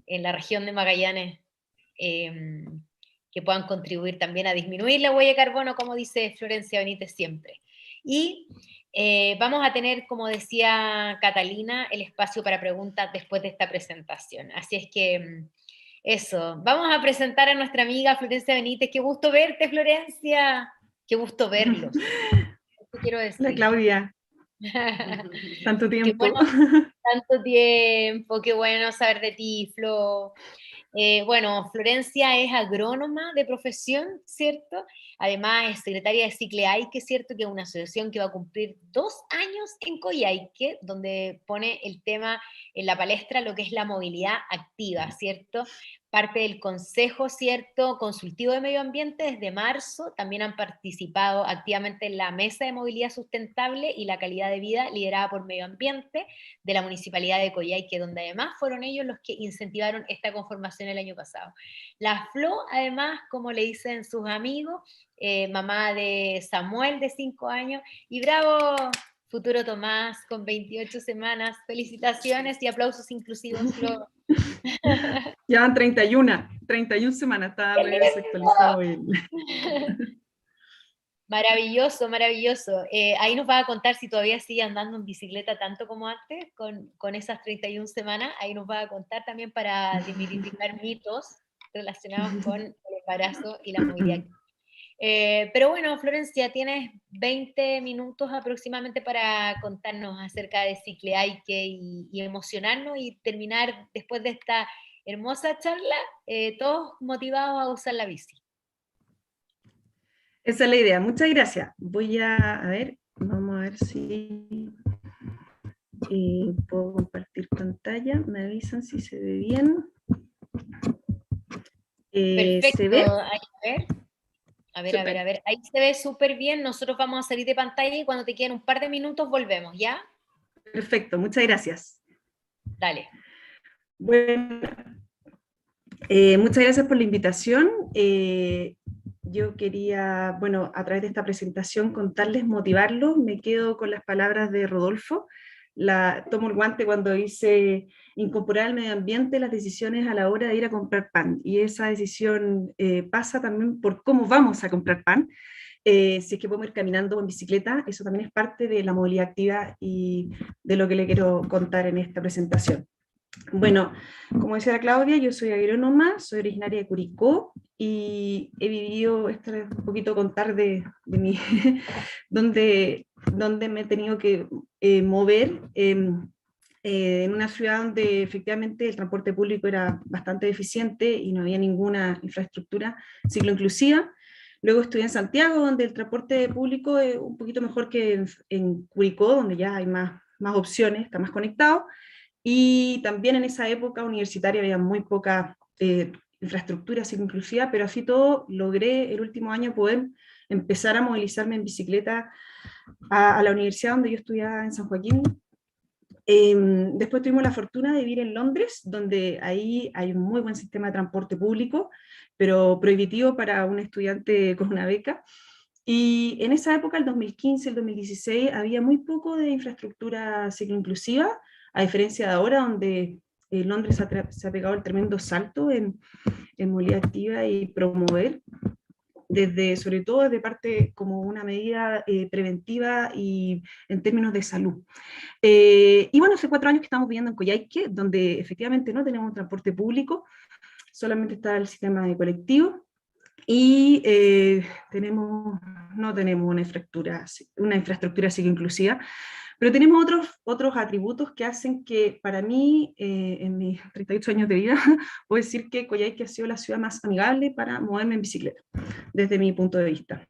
en la región de Magallanes, que puedan contribuir también a disminuir la huella de carbono, como dice Florencia Benítez siempre. Y vamos a tener, como decía Catalina, el espacio para preguntas después de esta presentación. Así es que eso, vamos a presentar a nuestra amiga Florencia Benítez. Qué gusto verte, Florencia. Qué gusto verlos. Eso quiero decir. Hola, Claudia. Tanto tiempo. Qué bueno, tanto tiempo, qué bueno saber de ti, Flo. Bueno, Florencia es agrónoma de profesión, ¿cierto? Además es secretaria de Cicleaike, ¿cierto? Que es una asociación que va a cumplir 2 años en Coyhaique, donde pone el tema en la palestra lo que es la movilidad activa, ¿cierto? Parte del Consejo, ¿cierto? Consultivo de Medio Ambiente desde marzo, también han participado activamente en la Mesa de Movilidad Sustentable y la Calidad de Vida, liderada por Medio Ambiente, de la Municipalidad de Coyhaique, donde además fueron ellos los que incentivaron esta conformación el año pasado. La Flo, además, como le dicen sus amigos, mamá de Samuel, de 5 años, y bravo, futuro Tomás, con 28 semanas, felicitaciones y aplausos inclusivos, Flo. Llevan 31 semanas, está desactualizado Maravilloso, maravilloso. Ahí nos va a contar si todavía sigue andando en bicicleta tanto como antes, con esas 31 semanas. Ahí nos va a contar también para desmitificar mitos relacionados con el embarazo y la movilidad. Pero bueno, Florencia, tienes 20 minutos aproximadamente para contarnos acerca de Cicleaike y emocionarnos y terminar después de esta hermosa charla, todos motivados a usar la bici. Esa es la idea. Muchas gracias. Voy a ver, vamos a ver si puedo compartir pantalla. Me avisan si se ve bien. Perfecto. ¿Se ve? A ver. Ahí se ve súper bien. Nosotros vamos a salir de pantalla y cuando te queden un par de minutos volvemos, ¿ya? Perfecto, muchas gracias. Dale. Bueno, muchas gracias por la invitación. Yo quería, bueno, a través de esta presentación contarles, motivarlos. Me quedo con las palabras de Rodolfo. Tomo el guante cuando dice incorporar al medio ambiente las decisiones a la hora de ir a comprar pan. Y esa decisión pasa también por cómo vamos a comprar pan. Si es que podemos ir caminando o en bicicleta, eso también es parte de la movilidad activa y de lo que le quiero contar en esta presentación. Bueno, como decía la Claudia, yo soy agrónoma, soy originaria de Curicó y he vivido, esto es un poquito contar de mi, donde me he tenido que mover en una ciudad donde efectivamente el transporte público era bastante deficiente y no había ninguna infraestructura cicloinclusiva. Luego estudié en Santiago, donde el transporte público es un poquito mejor que en Curicó, donde ya hay más opciones, está más conectado. Y también en esa época universitaria había muy poca infraestructura cicloinclusiva, pero así todo logré el último año poder empezar a movilizarme en bicicleta a la universidad donde yo estudiaba en San Joaquín. Después tuvimos la fortuna de vivir en Londres, donde ahí hay un muy buen sistema de transporte público, pero prohibitivo para un estudiante con una beca. Y en esa época, el 2015, el 2016, había muy poco de infraestructura cicloinclusiva, a diferencia de ahora, donde Londres se ha pegado el tremendo salto en movilidad activa y promover, sobre todo desde parte como una medida preventiva y en términos de salud. Y bueno, hace 4 años que estamos viviendo en Coyhaique, donde efectivamente no tenemos un transporte público, solamente está el sistema de colectivo, y no tenemos una infraestructura cicloinclusiva, pero tenemos otros atributos que hacen que para mí, en mis 38 años de vida, puedo decir que Coyhaique ha sido la ciudad más amigable para moverme en bicicleta, desde mi punto de vista.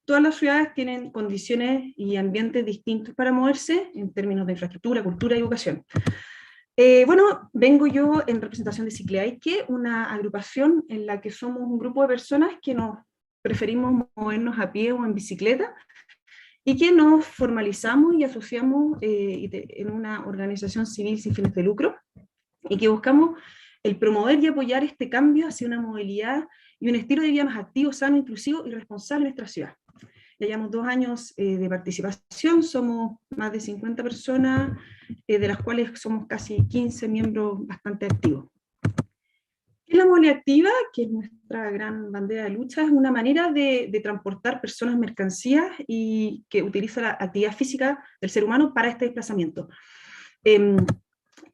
Todas las ciudades tienen condiciones y ambientes distintos para moverse en términos de infraestructura, cultura y educación. Bueno, vengo yo en representación de Cicleaike, una agrupación en la que somos un grupo de personas que nos preferimos movernos a pie o en bicicleta y que nos formalizamos y asociamos en una organización civil sin fines de lucro y que buscamos el promover y apoyar este cambio hacia una movilidad y un estilo de vida más activo, sano, inclusivo y responsable en nuestra ciudad. Ya llevamos 2 años de participación, somos más de 50 personas, de las cuales somos casi 15 miembros bastante activos. La movilidad activa, que es nuestra gran bandera de lucha, es una manera de transportar personas, mercancías y que utiliza la actividad física del ser humano para este desplazamiento.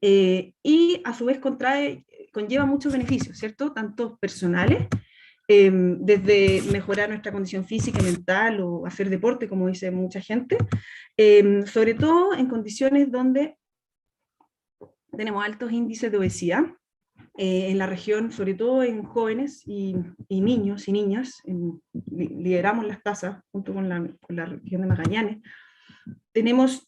Y a su vez conlleva muchos beneficios, ¿cierto? Tanto personales, desde mejorar nuestra condición física y mental o hacer deporte, como dice mucha gente, sobre todo en condiciones donde tenemos altos índices de obesidad en la región, sobre todo en jóvenes y niños y niñas. Lideramos las tasas junto con la región de Magallanes. Tenemos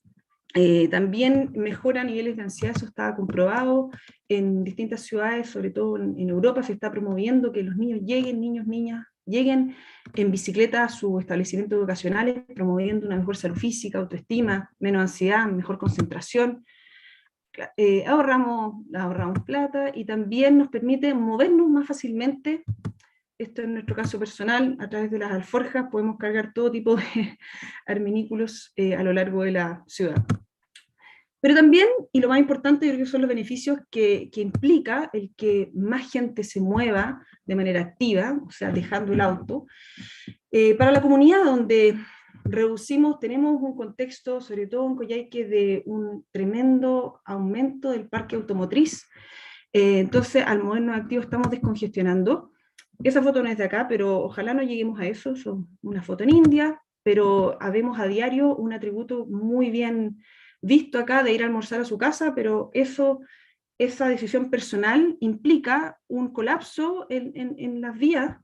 también mejora niveles de ansiedad, eso está comprobado en distintas ciudades, sobre todo en Europa se está promoviendo que los niños niñas, lleguen en bicicleta a sus establecimientos educacionales, promoviendo una mejor salud física, autoestima, menos ansiedad, mejor concentración. Ahorramos plata y también nos permite movernos más fácilmente. Esto en nuestro caso personal, a través de las alforjas podemos cargar todo tipo de arminículos a lo largo de la ciudad. Pero también, y lo más importante, yo creo que son los beneficios que implica el que más gente se mueva de manera activa, o sea, dejando el auto, para la comunidad donde tenemos un contexto, sobre todo en Coyhaique, de un tremendo aumento del parque automotriz. Entonces, al movernos activos estamos descongestionando. Esa foto no es de acá, pero ojalá no lleguemos a eso, es una foto en India, pero habemos a diario un atributo muy bien visto acá de ir a almorzar a su casa, pero esa decisión personal implica un colapso en las vías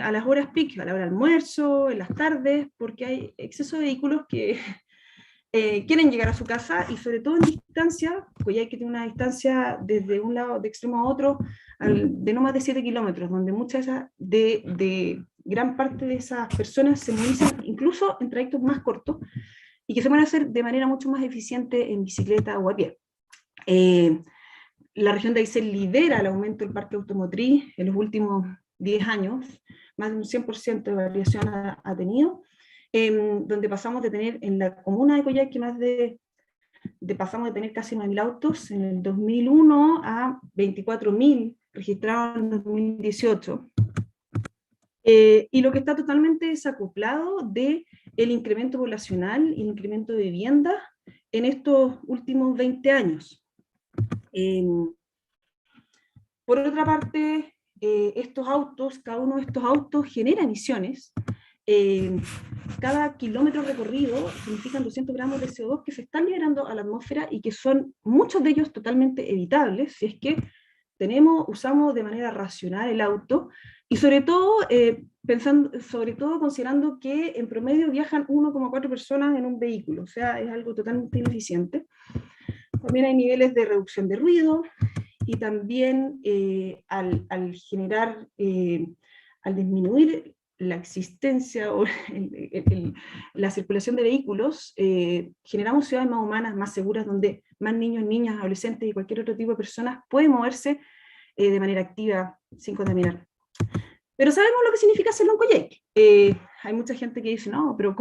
a las horas peak, a la hora de almuerzo, en las tardes, porque hay exceso de vehículos que quieren llegar a su casa, y sobre todo en distancia, pues ya hay que tener una distancia desde un lado de extremo a otro de no más de 7 kilómetros, donde muchas de gran parte de esas personas se movilizan incluso en trayectos más cortos y que se pueden hacer de manera mucho más eficiente en bicicleta o a pie. La región de Aysén lidera el aumento del parque automotriz en los últimos 10 años, más de un 100% de variación ha tenido, donde pasamos de tener en la comuna de Coyhaique pasamos de tener casi 9.000 autos en el 2001 a 24.000 registrados en 2018. Y lo que está totalmente desacoplado del incremento poblacional y el incremento de vivienda en estos últimos 20 años. Por otra parte, cada uno de estos autos genera emisiones. Cada kilómetro recorrido significan 200 gramos de CO2 que se están liberando a la atmósfera y que son muchos de ellos totalmente evitables si es que usamos de manera racional el auto, y sobre todo considerando que en promedio viajan 1,4 personas en un vehículo, o sea, es algo totalmente ineficiente. También hay niveles de reducción de ruido, y también al disminuir la existencia o la circulación de vehículos, generamos ciudades más humanas, más seguras, donde más niños, niñas, adolescentes y cualquier otro tipo de personas pueden moverse de manera activa sin contaminar. Pero sabemos lo que significa hacerlo en Coyhaique. Hay mucha gente que dice, no, pero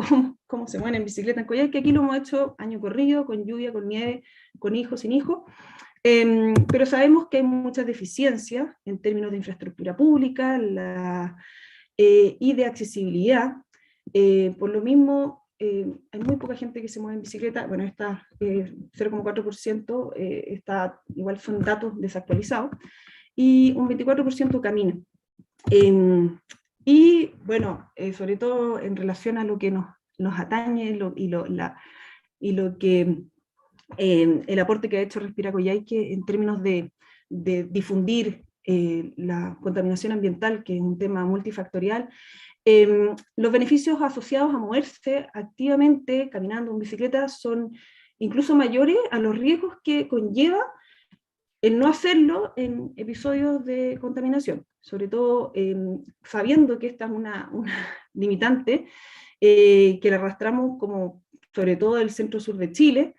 ¿cómo se mueven en bicicleta en Coyhaique? Aquí lo hemos hecho año corrido, con lluvia, con nieve, con hijos, sin hijos. Pero sabemos que hay muchas deficiencias en términos de infraestructura pública y de accesibilidad. Por lo mismo, hay muy poca gente que se mueve en bicicleta. Bueno, esta 0,4% igual son datos desactualizados, y un 24% camina. Y bueno, sobre todo en relación a lo que nos atañe el aporte que ha hecho Respira Coyhaique en términos de difundir la contaminación ambiental, que es un tema multifactorial. Los beneficios asociados a moverse activamente, caminando en bicicleta, son incluso mayores a los riesgos que conlleva el no hacerlo en episodios de contaminación, sobre todo sabiendo que esta es una limitante que la arrastramos como sobre todo del centro-sur de Chile,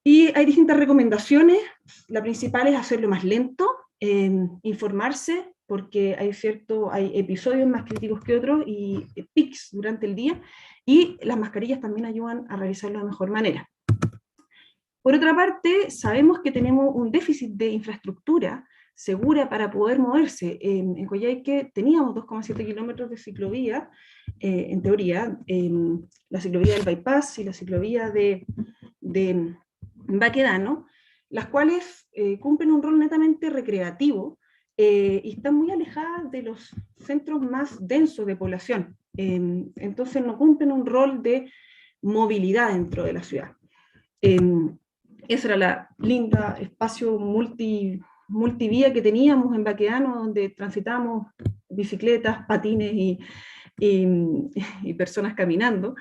y hay distintas recomendaciones. La principal es hacerlo más lento, informarse, porque hay episodios más críticos que otros y pics durante el día, y las mascarillas también ayudan a realizarlo de mejor manera. Por otra parte, sabemos que tenemos un déficit de infraestructura segura para poder moverse. En Coyhaique teníamos 2,7 kilómetros de ciclovía, en teoría, la ciclovía del Bypass y la ciclovía de Baquedano, las cuales cumplen un rol netamente recreativo y están muy alejadas de los centros más densos de población. Entonces no cumplen un rol de movilidad dentro de la ciudad. Esa era la linda espacio multivía que teníamos en Baquedano, donde transitamos bicicletas, patines y personas caminando.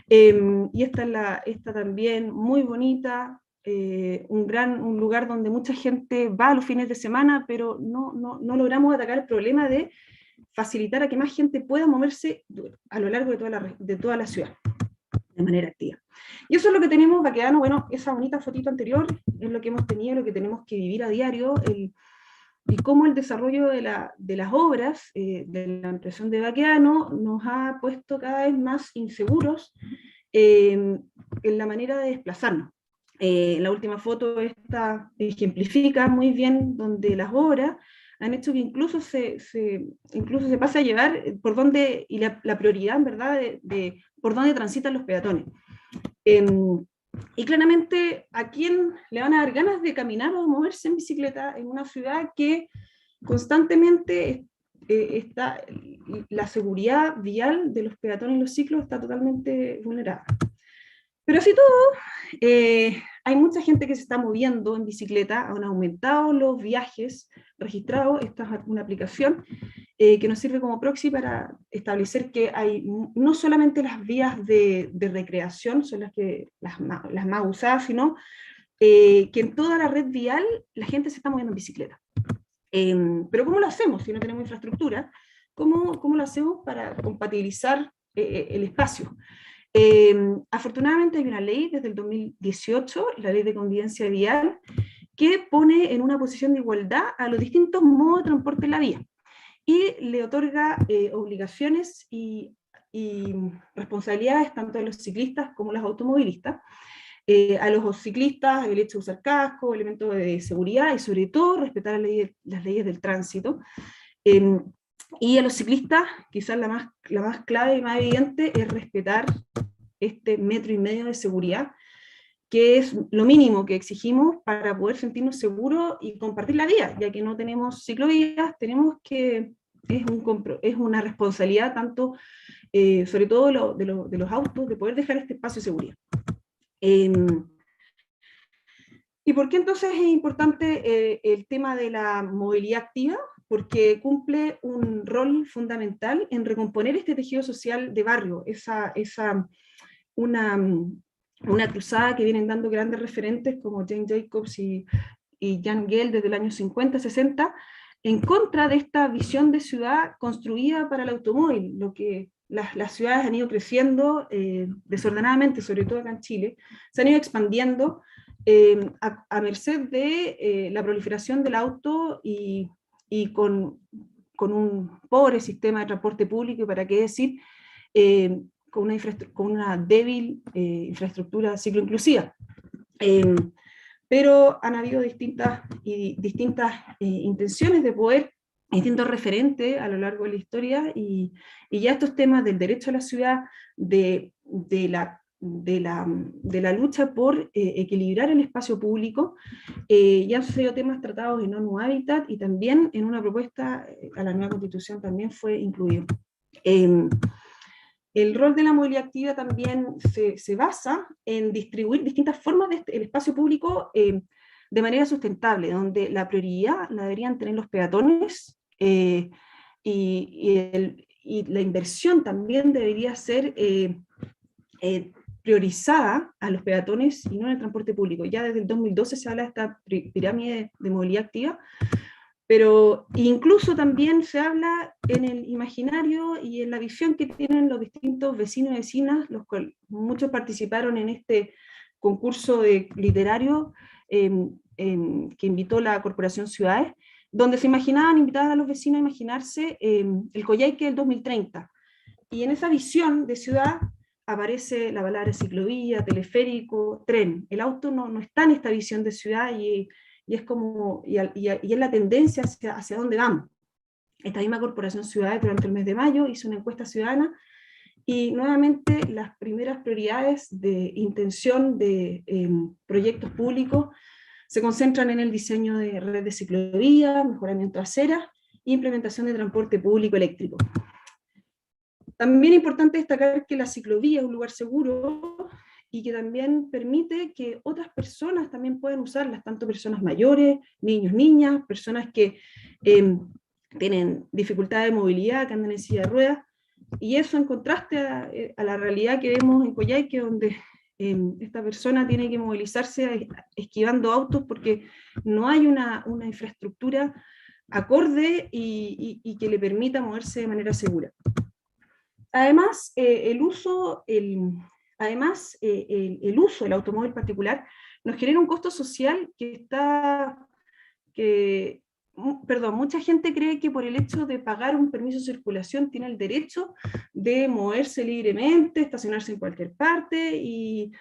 Y esta también muy bonita, un lugar donde mucha gente va a los fines de semana, pero no logramos atacar el problema de facilitar a que más gente pueda moverse a lo largo de toda la ciudad de manera activa. Y eso es lo que tenemos, Baquedano. Bueno, esa bonita fotito anterior es lo que hemos tenido, lo que tenemos que vivir a diario, y cómo el desarrollo de las obras de la ampliación de Baquedano nos ha puesto cada vez más inseguros en la manera de desplazarnos. La última foto esta ejemplifica muy bien donde las obras han hecho que incluso incluso se pase a llevar por dónde, y la prioridad, en verdad, de por dónde transitan los peatones. Y claramente, ¿a quién le van a dar ganas de caminar o moverse en bicicleta en una ciudad que constantemente está, la seguridad vial de los peatones y los ciclos está totalmente vulnerada? Pero así todo, hay mucha gente que se está moviendo en bicicleta, han aumentado los viajes registrados. Esta es una aplicación que nos sirve como proxy para establecer que hay no solamente las vías de recreación, son las más usadas, sino que en toda la red vial la gente se está moviendo en bicicleta. Pero ¿cómo lo hacemos si no tenemos infraestructura? ¿Cómo lo hacemos para compatibilizar el espacio? Afortunadamente hay una ley desde el 2018, la ley de convivencia vial, que pone en una posición de igualdad a los distintos modos de transporte en la vía y le otorga obligaciones y responsabilidades tanto a los ciclistas como a los automovilistas. A los ciclistas el hecho de usar casco, elementos de seguridad y sobre todo respetar las leyes del tránsito. Y a los ciclistas, quizás la más clave y más evidente es respetar este 1,5 metros de seguridad, que es lo mínimo que exigimos para poder sentirnos seguros y compartir la vía, ya que no tenemos ciclovías, es una responsabilidad tanto, sobre todo de los autos, de poder dejar este espacio de seguridad. ¿Y por qué entonces es importante el tema de la movilidad activa? Porque cumple un rol fundamental en recomponer este tejido social de barrio, una cruzada que vienen dando grandes referentes como Jane Jacobs y Jan Gehl desde el año 50, 60, en contra de esta visión de ciudad construida para el automóvil, lo que las ciudades han ido creciendo desordenadamente, sobre todo acá en Chile, se han ido expandiendo a merced de la proliferación del auto y con un pobre sistema de transporte público, y para qué decir, con una débil infraestructura cicloinclusiva. Pero han habido distintas intenciones de poder, distintos referentes a lo largo de la historia, y ya estos temas del derecho a la ciudad, de la lucha por equilibrar el espacio público, ya han sido temas tratados en ONU Habitat, y también en una propuesta a la nueva Constitución también fue incluido. El rol de la movilidad activa también se basa en distribuir distintas formas del espacio público de manera sustentable, donde la prioridad la deberían tener los peatones, y la inversión también debería ser priorizada a los peatones y no en el transporte público. Ya desde el 2012 se habla de esta pirámide de movilidad activa, pero incluso también se habla en el imaginario y en la visión que tienen los distintos vecinos y vecinas, los cuales muchos participaron en este concurso literario que invitó la Corporación Ciudades, donde se invitaban a los vecinos a imaginarse el Coyhaique del 2030. Y en esa visión de ciudad aparece la palabra ciclovía, teleférico, tren. El auto no está en esta visión de ciudad, y es la tendencia hacia dónde vamos. Esta misma Corporación Ciudades durante el mes de mayo hizo una encuesta ciudadana, y nuevamente las primeras prioridades de intención de proyectos públicos se concentran en el diseño de redes de ciclovía, mejoramiento de aceras e implementación de transporte público eléctrico. También es importante destacar que la ciclovía es un lugar seguro y que también permite que otras personas también puedan usarlas, tanto personas mayores, niños, niñas, personas que tienen dificultad de movilidad, que andan en silla de ruedas, y eso en contraste a la realidad que vemos en Coyhaique, donde esta persona tiene que movilizarse esquivando autos porque no hay una infraestructura acorde y que le permita moverse de manera segura. Además, el uso del automóvil particular nos genera un costo social mucha gente cree que por el hecho de pagar un permiso de circulación tiene el derecho de moverse libremente, estacionarse en cualquier parte, y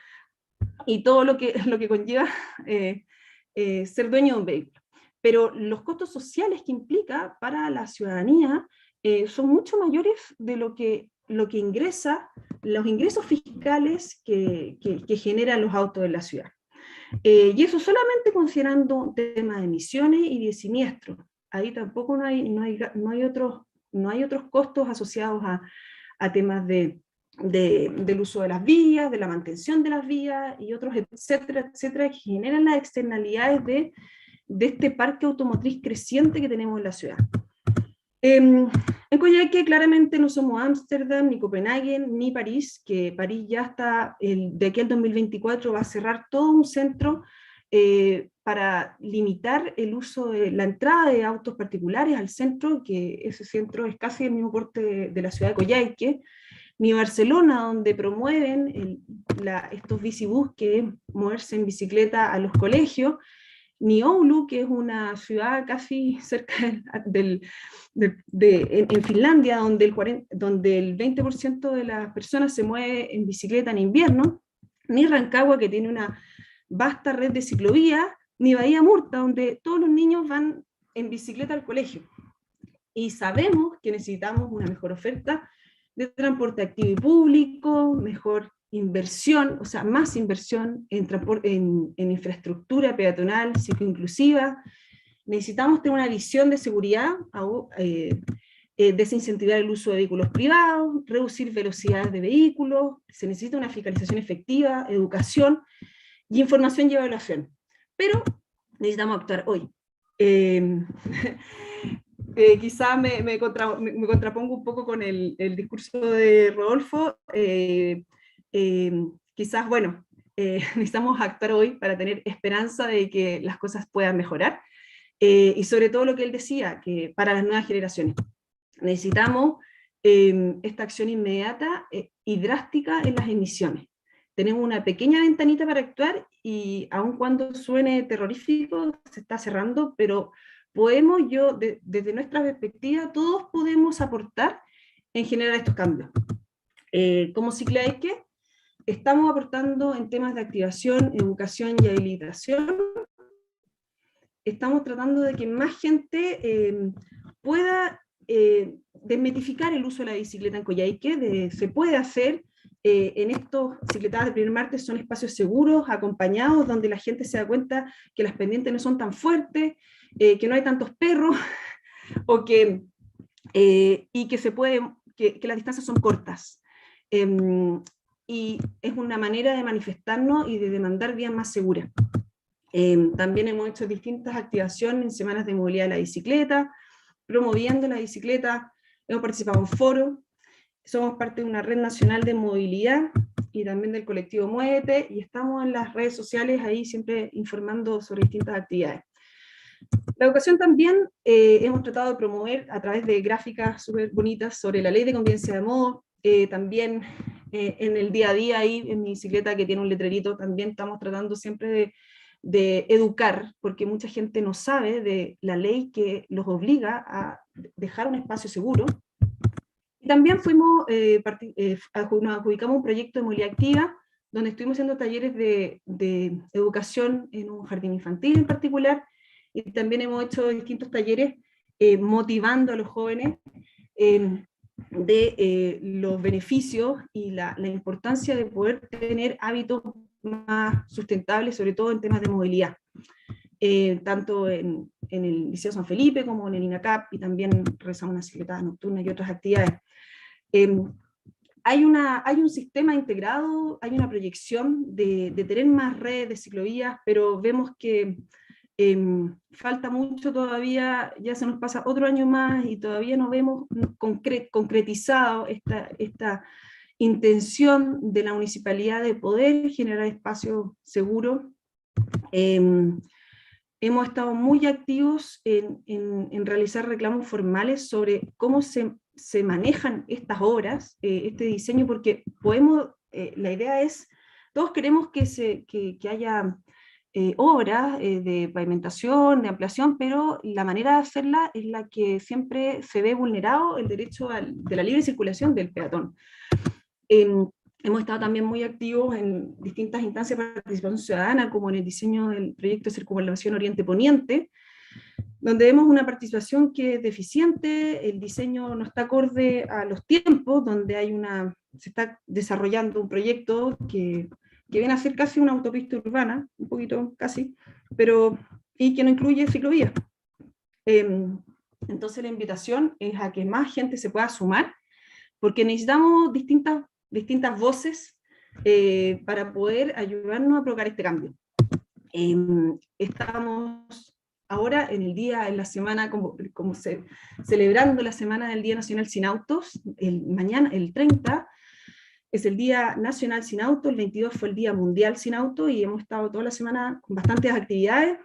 y todo lo que conlleva ser dueño de un vehículo. Pero los costos sociales que implica para la ciudadanía son mucho mayores de lo que ingresa, los ingresos fiscales que generan los autos en la ciudad. Y eso solamente considerando temas de emisiones y de siniestros. Ahí tampoco no hay otros costos asociados a temas del uso de las vías, de la mantención de las vías y otros, etcétera, etcétera, que generan las externalidades de este parque automotriz creciente que tenemos en la ciudad. En Coyhaique claramente no somos Ámsterdam, ni Copenhague, ni París, que París ya está, de aquí al 2024 va a cerrar todo un centro para limitar el uso de la entrada de autos particulares al centro, que ese centro es casi el mismo porte de la ciudad de Coyhaique, ni Barcelona, donde promueven estos bicibús, que es moverse en bicicleta a los colegios, ni Oulu, que es una ciudad casi cerca en Finlandia, donde el 20% de las personas se mueve en bicicleta en invierno, ni Rancagua, que tiene una vasta red de ciclovías, ni Bahía Murta, donde todos los niños van en bicicleta al colegio. Y sabemos que necesitamos una mejor oferta de transporte activo y público, mejor inversión, o sea, más inversión en infraestructura peatonal, cicloinclusiva. Necesitamos tener una visión de seguridad, desincentivar el uso de vehículos privados, reducir velocidades de vehículos, se necesita una fiscalización efectiva, educación y información y evaluación. Pero necesitamos actuar hoy. Quizá me contrapongo un poco con el discurso de Rodolfo. Quizás, bueno, necesitamos actuar hoy para tener esperanza de que las cosas puedan mejorar. Y sobre todo lo que él decía, que para las nuevas generaciones necesitamos esta acción inmediata y drástica en las emisiones. Tenemos una pequeña ventanita para actuar y aun cuando suene terrorífico, se está cerrando, pero podemos, desde nuestra perspectiva, todos podemos aportar en generar estos cambios. Como Ciclahaique, estamos aportando en temas de activación, educación y habilitación. Estamos tratando de que más gente pueda desmitificar el uso de la bicicleta en Coyhaique. Se puede hacer en estos cicletadas de primer martes, son espacios seguros, acompañados, donde la gente se da cuenta que las pendientes no son tan fuertes, que no hay tantos perros, o y que las distancias son cortas. Y es una manera de manifestarnos y de demandar vías más seguras. También hemos hecho distintas activaciones en semanas de movilidad de la bicicleta, promoviendo la bicicleta, hemos participado en foros, somos parte de una red nacional de movilidad y también del colectivo Muévete, y estamos en las redes sociales ahí siempre informando sobre distintas actividades. La educación también hemos tratado de promover a través de gráficas súper bonitas sobre la ley de convivencia de modo, también en el día a día ahí en mi bicicleta que tiene un letrerito, también estamos tratando siempre de educar, porque mucha gente no sabe de la ley que los obliga a dejar un espacio seguro. Y también nos adjudicamos un proyecto de movilidad activa, donde estuvimos haciendo talleres de educación en un jardín infantil en particular, y también hemos hecho distintos talleres motivando a los jóvenes de los beneficios y la importancia de poder tener hábitos más sustentables, sobre todo en temas de movilidad, tanto en el Liceo San Felipe como en el INACAP, y también realizamos una bicicleta nocturna y otras actividades. Hay un sistema integrado, hay una proyección de tener más redes de ciclovías, pero vemos que falta mucho todavía, ya se nos pasa otro año más y todavía no vemos concretizado esta intención de la municipalidad de poder generar espacios seguros. Hemos estado muy activos en realizar reclamos formales sobre cómo se manejan estas obras, este diseño, porque la idea es, todos queremos que haya obras de pavimentación, de ampliación, pero la manera de hacerla es la que siempre se ve vulnerado el derecho de la libre circulación del peatón. Hemos estado también muy activos en distintas instancias de participación ciudadana, como en el diseño del proyecto de circunvalación Oriente-Poniente, donde vemos una participación que es deficiente, el diseño no está acorde a los tiempos, donde se está desarrollando un proyecto que viene a ser casi una autopista urbana, un poquito casi, y que no incluye ciclovías. Entonces la invitación es a que más gente se pueda sumar, porque necesitamos distintas voces para poder ayudarnos a provocar este cambio. Estamos ahora en la semana, celebrando la Semana del Día Nacional Sin Autos. Mañana, el 30, es el Día Nacional Sin Auto, el 22 fue el Día Mundial Sin Auto, y hemos estado toda la semana con bastantes actividades.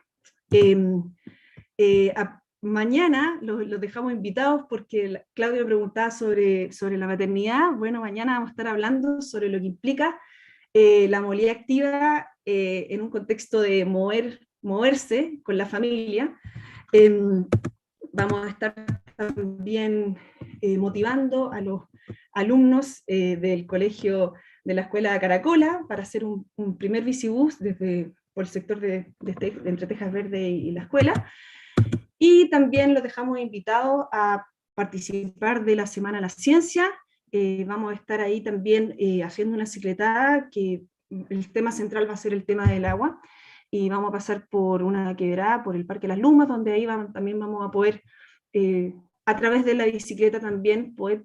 Mañana los dejamos invitados porque Claudio me preguntaba sobre la maternidad. Bueno, mañana vamos a estar hablando sobre lo que implica la movilidad activa en un contexto de moverse con la familia. Vamos a estar también motivando a los alumnos del colegio de la Escuela Caracola para hacer un primer bicibús por el sector entre Tejas Verde y la escuela. Y también los dejamos invitados a participar de la Semana de la Ciencia. Vamos a estar ahí también haciendo una cicletada, que el tema central va a ser el tema del agua, y vamos a pasar por una quebrada, por el Parque Las Lumas, donde ahí también vamos a poder, a través de la bicicleta también, poder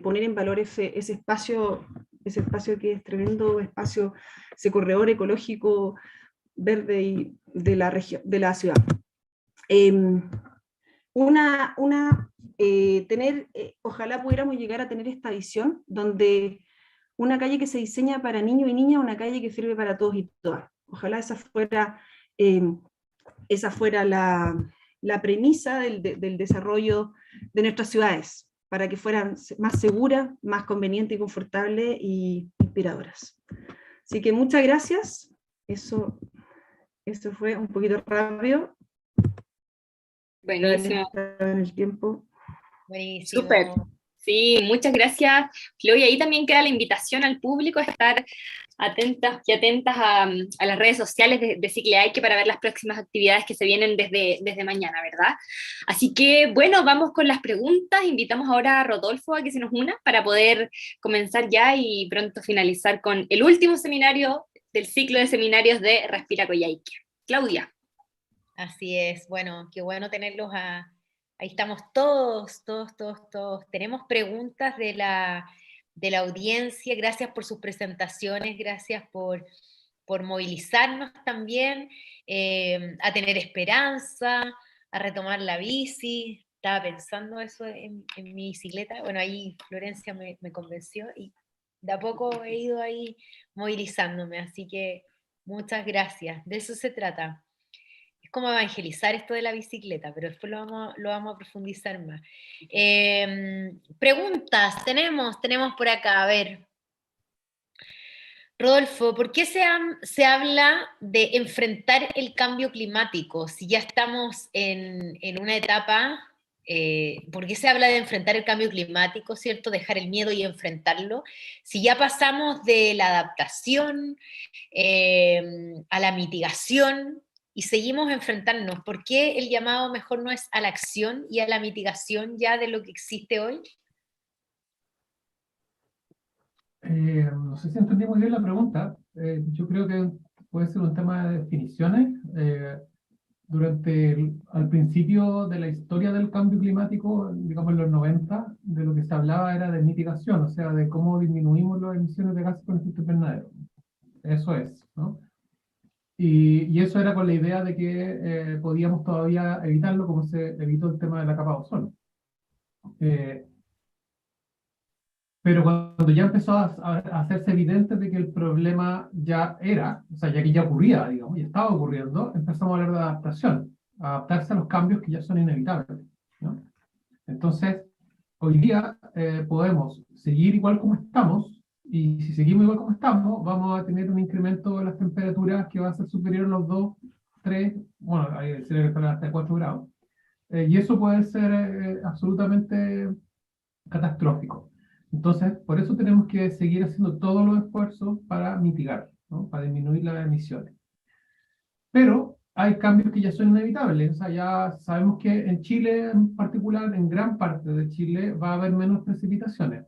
poner en valor ese espacio que es tremendo espacio, ese corredor ecológico verde y de la región, de la ciudad. Ojalá pudiéramos llegar a tener esta visión, donde una calle que se diseña para niños y niñas, una calle que sirve para todos y todas. Ojalá esa fuera la premisa del desarrollo de nuestras ciudades, para que fueran más seguras, más convenientes y confortables y inspiradoras. Así que muchas gracias. Eso fue un poquito rápido. Buenísimo. En el tiempo. Buenísimo. Súper. Sí, muchas gracias, Flo. Y ahí también queda la invitación al público a estar atentas y atentas a las redes sociales de Cicleaike para ver las próximas actividades que se vienen desde mañana, ¿verdad? Así que, bueno, vamos con las preguntas. Invitamos ahora a Rodolfo a que se nos una para poder comenzar ya y pronto finalizar con el último seminario del ciclo de seminarios de Respira Coyhaique. Claudia. Así es, bueno, qué bueno tenerlos ahí estamos todos. Tenemos preguntas de la audiencia, gracias por sus presentaciones, gracias por movilizarnos también, a tener esperanza, a retomar la bici. Estaba pensando eso en mi bicicleta, bueno, ahí Florencia me convenció y de a poco he ido ahí movilizándome, así que muchas gracias, de eso se trata. Es como evangelizar esto de la bicicleta, pero después lo vamos a profundizar más. Preguntas, tenemos por acá, a ver. Rodolfo, ¿por qué se habla de enfrentar el cambio climático? Si ya estamos en una etapa, ¿por qué se habla de enfrentar el cambio climático, cierto? Dejar el miedo y enfrentarlo. Si ya pasamos de la adaptación a la mitigación, y seguimos enfrentándonos, ¿por qué el llamado mejor no es a la acción y a la mitigación ya de lo que existe hoy? No sé si entendí muy bien la pregunta. Yo creo que puede ser un tema de definiciones. Al principio de la historia del cambio climático, digamos en los 90, de lo que se hablaba era de mitigación, o sea, de cómo disminuimos las emisiones de gases con efecto invernadero. Eso es, ¿no? Y eso era con la idea de que podíamos todavía evitarlo, como se evitó el tema de la capa de ozono. Pero cuando ya empezó a hacerse evidente de que el problema ya era, o sea, ya que ya ocurría, digamos, y estaba ocurriendo, empezamos a hablar de adaptación, adaptarse a los cambios que ya son inevitables, ¿no? Entonces, hoy día podemos seguir igual como estamos, y si seguimos igual como estamos, vamos a tener un incremento de las temperaturas que va a ser superior a los 2, 3, bueno, ahí se debe estar hasta 4 grados. Y eso puede ser absolutamente catastrófico. Entonces, por eso tenemos que seguir haciendo todos los esfuerzos para mitigar, ¿no? Para disminuir las emisiones. Pero hay cambios que ya son inevitables. O sea, ya sabemos que en Chile en particular, en gran parte de Chile, va a haber menos precipitaciones,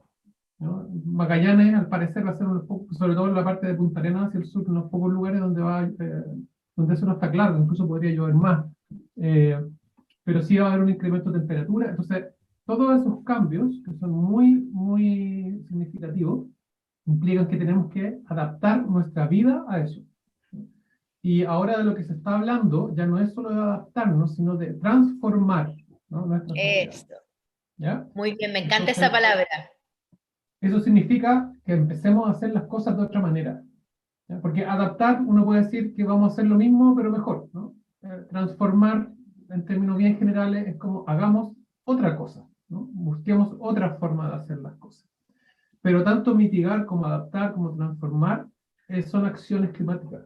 ¿no? Magallanes, al parecer, va a ser unos pocos, sobre todo en la parte de Punta Arenas hacia el sur, unos pocos lugares donde eso no está claro, incluso podría llover más. Eh, pero sí va a haber un incremento de temperatura. Entonces, todos esos cambios, que son muy, muy significativos, implican que tenemos que adaptar nuestra vida a eso. Y ahora de lo que se está hablando ya no es solo de adaptarnos, sino de transformar, ¿no? Nuestra sociedad. Eso. ¿Ya? Muy bien, me encanta Entonces, esa palabra. eso significa que empecemos a hacer las cosas de otra manera, ¿ya? Porque adaptar, uno puede decir que vamos a hacer lo mismo, pero mejor, ¿no? Transformar, en términos bien generales, es como hagamos otra cosa, ¿no? Busquemos otra forma de hacer las cosas. Pero tanto mitigar como adaptar, como transformar, son acciones climáticas,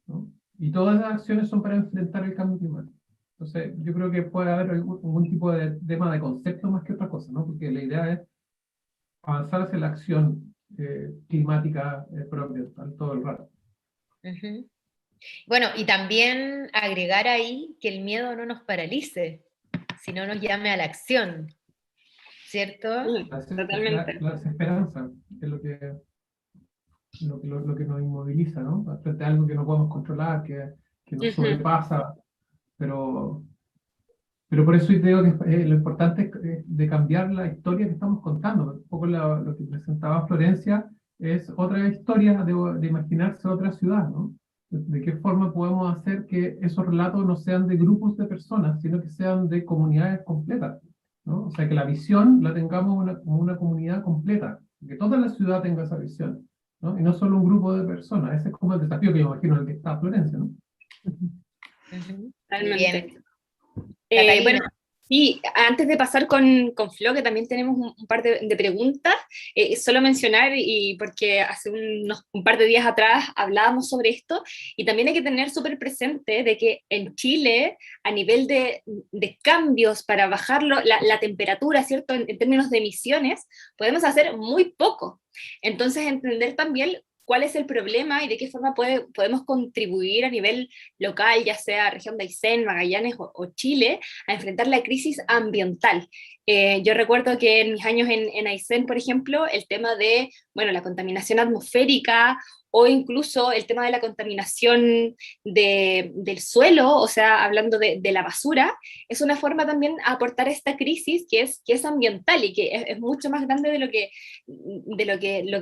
¿no? Y todas las acciones son para enfrentar el cambio climático. Entonces, yo creo que puede haber algún tipo de tema de concepto más que otra cosa, ¿no? Porque la idea es avanzar hacia la acción climática proambiental todo el rato. Ujú. Bueno, y también agregar ahí que el miedo no nos paralice, sino nos llame a la acción, ¿cierto? Totalmente. La desesperanza es lo que nos inmoviliza, ¿no? Frente a algo que no podemos controlar, que nos sobrepasa, pero por eso yo digo que lo importante es de cambiar la historia que estamos contando. Un poco lo que presentaba Florencia es otra historia de imaginarse otra ciudad, ¿no? De qué forma podemos hacer que esos relatos no sean de grupos de personas, sino que sean de comunidades completas, ¿no? O sea, que la visión la tengamos como una comunidad completa, que toda la ciudad tenga esa visión, ¿no? Y no solo un grupo de personas. Ese es como el desafío que yo imagino en el que está Florencia, ¿no? Ujú. Muy Totalmente. bien. Bueno, Catalina, sí, antes de pasar con Flo, que también tenemos un par de preguntas, solo mencionar, y porque hace un par de días atrás hablábamos sobre esto, y también hay que tener súper presente de que en Chile, a nivel de cambios para bajar la temperatura, ¿cierto? En términos de emisiones, podemos hacer muy poco. Entonces, entender también cuál es el problema y de qué forma podemos contribuir a nivel local, ya sea región de Aysén, Magallanes o Chile, a enfrentar la crisis ambiental. Yo recuerdo que en mis años en Aysén, por ejemplo, el tema de, bueno, la contaminación atmosférica o incluso el tema de la contaminación del suelo, o sea, hablando de la basura, es una forma también a aportar a esta crisis que es ambiental y que es mucho más grande lo que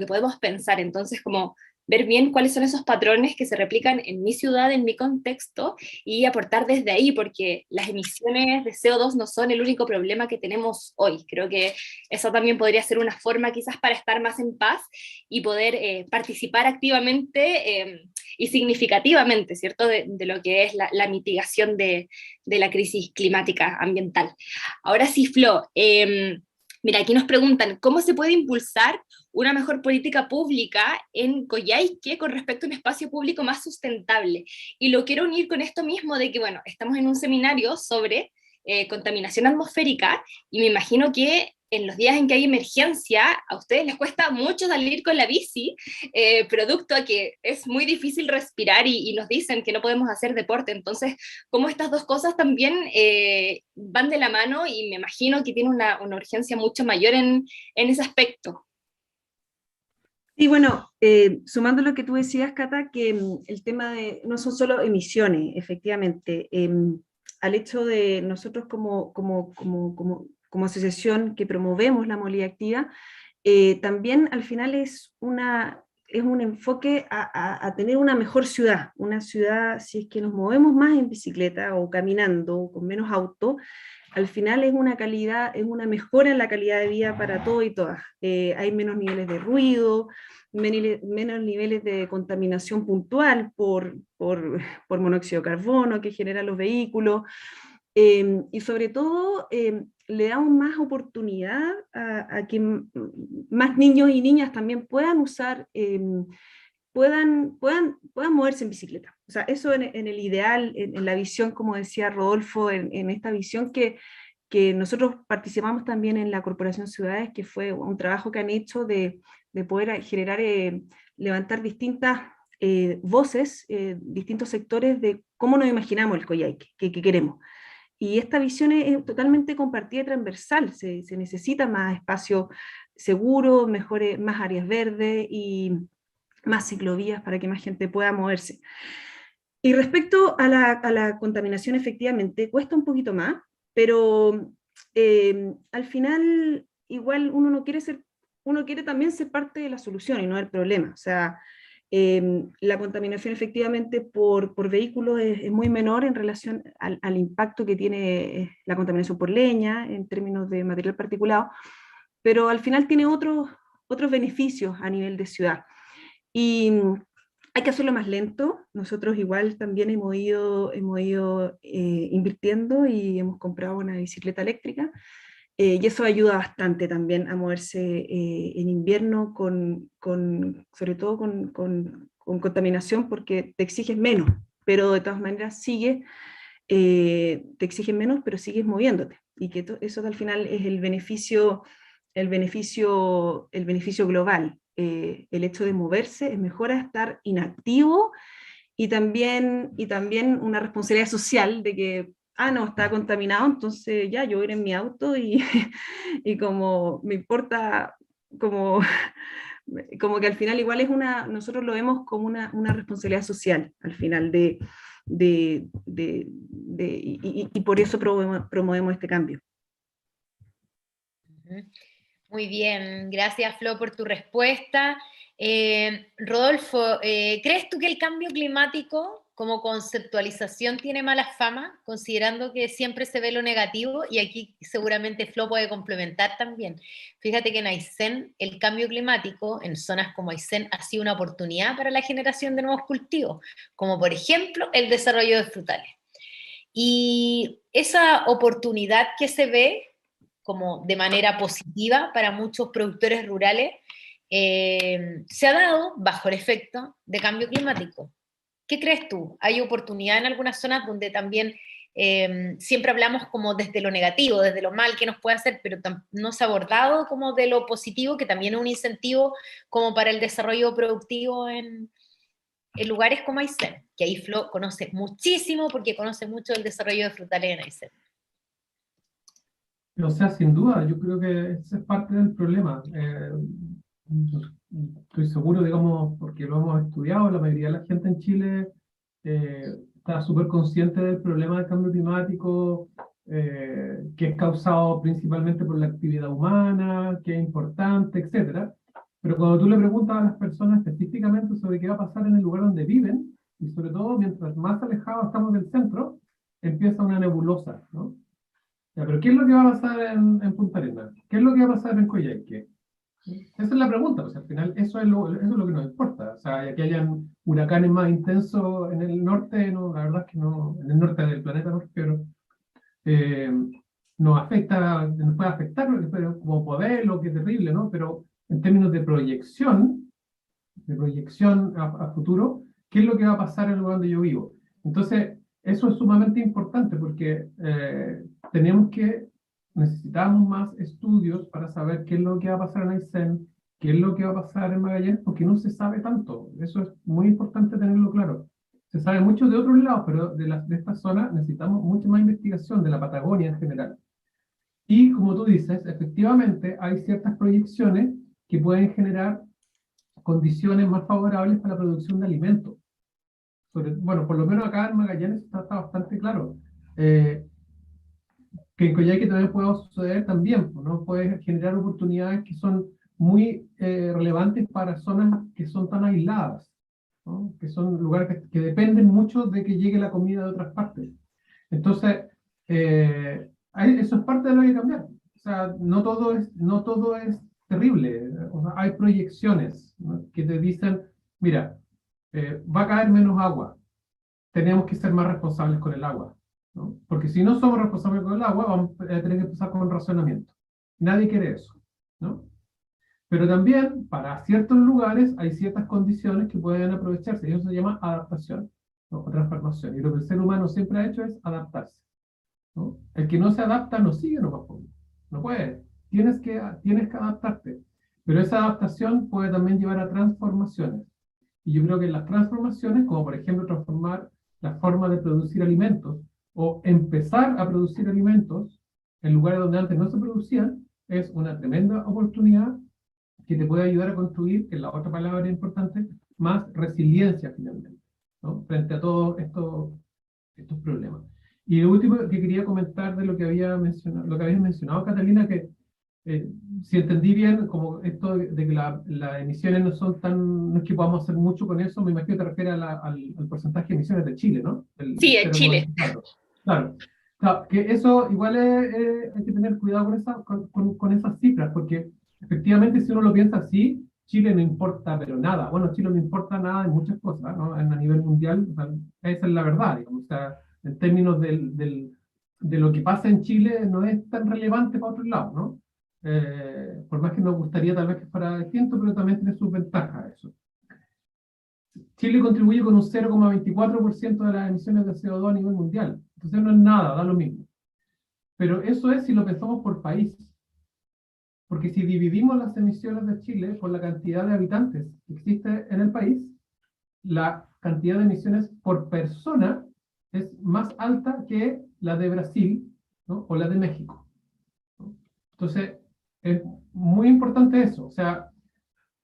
podemos pensar. Entonces, como ver bien cuáles son esos patrones que se replican en mi ciudad, en mi contexto, y aportar desde ahí, porque las emisiones de CO2 no son el único problema que tenemos hoy. Creo que eso también podría ser una forma quizás para estar más en paz y poder participar activamente y significativamente, ¿cierto?, de lo que es la mitigación de la crisis climática ambiental. Ahora sí, Flo, mira, aquí nos preguntan, ¿cómo se puede impulsar una mejor política pública en Coyhaique con respecto a un espacio público más sustentable? Y lo quiero unir con esto mismo de que, bueno, estamos en un seminario sobre contaminación atmosférica y me imagino que en los días en que hay emergencia, a ustedes les cuesta mucho salir con la bici, producto a que es muy difícil respirar y nos dicen que no podemos hacer deporte. Entonces, cómo estas dos cosas también van de la mano y me imagino que tiene una urgencia mucho mayor en ese aspecto. Y bueno, sumando lo que tú decías, Cata, que el tema de no son solo emisiones, efectivamente, al hecho de nosotros como asociación que promovemos la movilidad activa, también al final es un enfoque a tener una ciudad, si es que nos movemos más en bicicleta o caminando, con menos auto, al final es una calidad, es una mejora en la calidad de vida para todos y todas. Hay menos niveles de ruido, menos niveles de contaminación puntual por monóxido de carbono que generan los vehículos, y sobre todo le damos más oportunidad a que más niños y niñas también puedan usar, puedan moverse en bicicleta. O sea, eso en el ideal, en la visión, como decía Rodolfo, en esta visión que que nosotros participamos también en la Corporación Ciudades, que fue un trabajo que han hecho de poder generar, levantar distintas voces, distintos sectores de cómo nos imaginamos el Coyhaique, que queremos. Y esta visión es totalmente compartida y transversal, se necesita más espacio seguro, mejores, más áreas verdes y más ciclovías para que más gente pueda moverse. Y respecto a la contaminación, efectivamente, cuesta un poquito más, pero al final igual uno quiere también ser parte de la solución y no del problema. O sea, la contaminación efectivamente por vehículos es muy menor en relación al impacto que tiene la contaminación por leña en términos de material particulado, pero al final tiene otros beneficios a nivel de ciudad. Y hay que hacerlo más lento. Nosotros igual también hemos ido invirtiendo y hemos comprado una bicicleta eléctrica, y eso ayuda bastante también a moverse en invierno, sobre todo con contaminación, porque te exiges menos, pero de todas maneras te exigen menos, pero sigues moviéndote. Y que eso al final es el beneficio global. El hecho de moverse es mejor a estar inactivo, y también una responsabilidad social de que, no, está contaminado, entonces ya, yo voy a ir en mi auto y, y como me importa, como, como que al final igual nosotros lo vemos como una responsabilidad social, al final, y por eso promovemos este cambio. Muy bien, gracias Flo por tu respuesta. Rodolfo, ¿crees tú que el cambio climático como conceptualización tiene mala fama, considerando que siempre se ve lo negativo? Y aquí seguramente Flo puede complementar también. Fíjate que en Aysén el cambio climático, en zonas como Aysén, ha sido una oportunidad para la generación de nuevos cultivos, como por ejemplo el desarrollo de frutales. Y esa oportunidad que se ve como de manera positiva para muchos productores rurales, se ha dado bajo el efecto de cambio climático. ¿Qué crees tú? ¿Hay oportunidad en algunas zonas donde también siempre hablamos como desde lo negativo, desde lo mal que nos puede hacer, pero no se ha abordado como de lo positivo, que también es un incentivo como para el desarrollo productivo en lugares como Aysén? Que ahí Flo conoce muchísimo, porque conoce mucho el desarrollo de frutales en Aysén. O sea, sin duda, yo creo que ese es parte del problema. Estoy seguro, digamos, porque lo hemos estudiado, la mayoría de la gente en Chile está súper consciente del problema del cambio climático, que es causado principalmente por la actividad humana, que es importante, etc. Pero cuando tú le preguntas a las personas específicamente sobre qué va a pasar en el lugar donde viven, y sobre todo mientras más alejados estamos del centro, empieza una nebulosa, ¿no? Ya, pero ¿qué es lo que va a pasar en Punta Arenas? ¿Qué es lo que va a pasar en Coyhaique? Esa es la pregunta, pues al final eso es lo que nos importa. O sea, que hayan huracanes más intensos en el norte, no, la verdad es que no, en el norte del planeta me refiero, nos puede afectar, pero como poder, qué terrible, ¿no? Pero en términos de proyección a futuro, ¿qué es lo que va a pasar en el lugar donde yo vivo? Entonces, eso es sumamente importante porque necesitamos más estudios para saber qué es lo que va a pasar en Aysén, qué es lo que va a pasar en Magallanes, porque no se sabe tanto. Eso es muy importante tenerlo claro. Se sabe mucho de otros lados, pero de esta zona necesitamos mucha más investigación, de la Patagonia en general. Y como tú dices, efectivamente hay ciertas proyecciones que pueden generar condiciones más favorables para la producción de alimentos. Bueno, por lo menos acá en Magallanes está bastante claro. Que en Coyhaique también puede suceder también, ¿no? Puede generar oportunidades que son muy relevantes para zonas que son tan aisladas, ¿no? Que son lugares que dependen mucho de que llegue la comida de otras partes. Entonces, eso es parte de lo que hay que cambiar. O sea, no todo es terrible. O sea, hay proyecciones, ¿no? Que te dicen, mira, va a caer menos agua, tenemos que ser más responsables con el agua, ¿no? Porque si no somos responsables con el agua, vamos a tener que empezar con un racionamiento. Nadie quiere eso, ¿no? Pero también, para ciertos lugares, hay ciertas condiciones que pueden aprovecharse, y eso se llama adaptación, ¿no? O transformación. Y lo que el ser humano siempre ha hecho es adaptarse. ¿no? El que no se adapta no sigue, no puede. Tienes que adaptarte. Pero esa adaptación puede también llevar a transformaciones. Y yo creo que las transformaciones, como por ejemplo transformar la forma de producir alimentos o empezar a producir alimentos en lugares donde antes no se producían, es una tremenda oportunidad que te puede ayudar a construir, que es la otra palabra importante, más resiliencia finalmente, ¿no? Frente a todos estos problemas. Y lo último que quería comentar de lo que habías mencionado, Catalina, que si entendí bien, como esto de que las emisiones no son tan, no es que podamos hacer mucho con eso, me imagino que te refieres al porcentaje de emisiones de Chile, ¿no? El Sí, en Chile. 0,24. Claro. Claro, que eso igual hay que tener cuidado con esas cifras, porque efectivamente si uno lo piensa así, Chile no importa pero nada. Bueno, Chile no importa nada en muchas cosas, ¿no? A nivel mundial, o sea, esa es la verdad, digamos. O sea, en términos de lo que pasa en Chile no es tan relevante para otros lados, ¿no? Por más que nos gustaría tal vez que fuera distinto, pero también tiene sus ventajas eso. Chile contribuye con un 0,24% de las emisiones de CO2 a nivel mundial. Entonces no es nada, da lo mismo. Pero eso es si lo pensamos por país. Porque si dividimos las emisiones de Chile por la cantidad de habitantes que existe en el país, la cantidad de emisiones por persona es más alta que la de Brasil, ¿no? O la de México, ¿no? Entonces, es muy importante eso. O sea,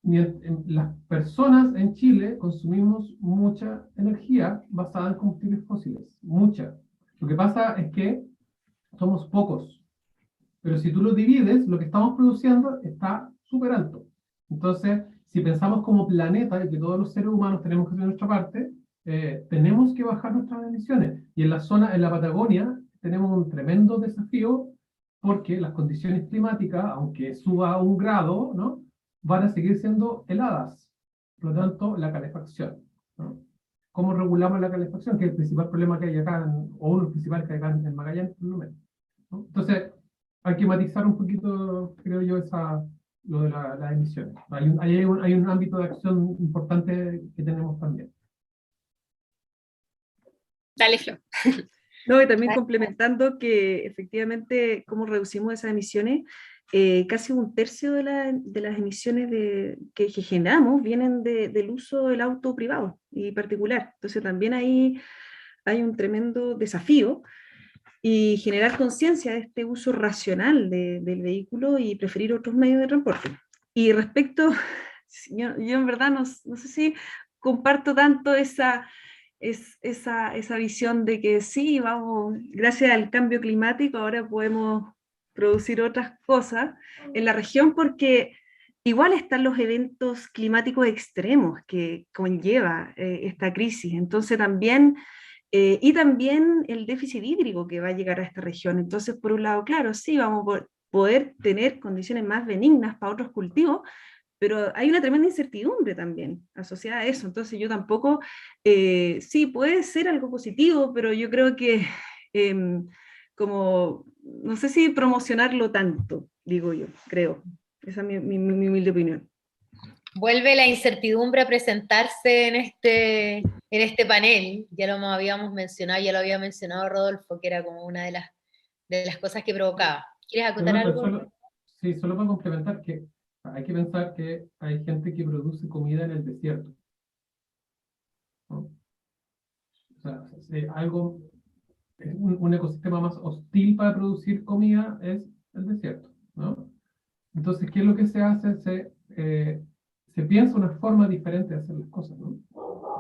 las personas en Chile consumimos mucha energía basada en combustibles fósiles, mucha. Lo que pasa es que somos pocos, pero si tú lo divides, lo que estamos produciendo está súper alto. Entonces, si pensamos como planeta y que todos los seres humanos tenemos que hacer nuestra parte, tenemos que bajar nuestras emisiones. Y en la zona, en la Patagonia, tenemos un tremendo desafío porque las condiciones climáticas, aunque suba a 1 grado, ¿no?, van a seguir siendo heladas. Por lo tanto, la calefacción, ¿no? ¿Cómo regulamos la calefacción? Que es el principal problema que hay acá, o uno de los principales que hay acá en Magallanes, por lo menos, ¿no? Entonces, hay que matizar un poquito, creo yo, lo de las emisiones. Hay un ámbito de acción importante que tenemos también. Dale, Flo. No, y también complementando que efectivamente, cómo reducimos esas emisiones, casi 1/3 de las emisiones que generamos vienen del uso del auto privado y particular. Entonces también ahí hay un tremendo desafío y generar conciencia de este uso racional del vehículo y preferir otros medios de transporte. Y respecto, yo en verdad no sé si comparto tanto esa visión de que sí, vamos, gracias al cambio climático ahora podemos producir otras cosas en la región, porque igual están los eventos climáticos extremos que conlleva esta crisis. Entonces también, y también el déficit hídrico que va a llegar a esta región. Entonces, por un lado, claro, sí, vamos a poder tener condiciones más benignas para otros cultivos, pero hay una tremenda incertidumbre también asociada a eso. Entonces yo tampoco, sí, puede ser algo positivo, pero yo creo que como, no sé si promocionarlo tanto, digo yo, creo. Esa es mi humilde opinión. Vuelve la incertidumbre a presentarse en este panel. Ya lo habíamos mencionado, ya lo había mencionado Rodolfo, que era como una de las cosas que provocaba. ¿Quieres acotar algo? Sí, solo para complementar que hay que pensar que hay gente que produce comida en el desierto, ¿no? O sea, un ecosistema más hostil para producir comida es el desierto, ¿no? Entonces, ¿qué es lo que se hace? Se piensa una forma diferente de hacer las cosas, ¿no?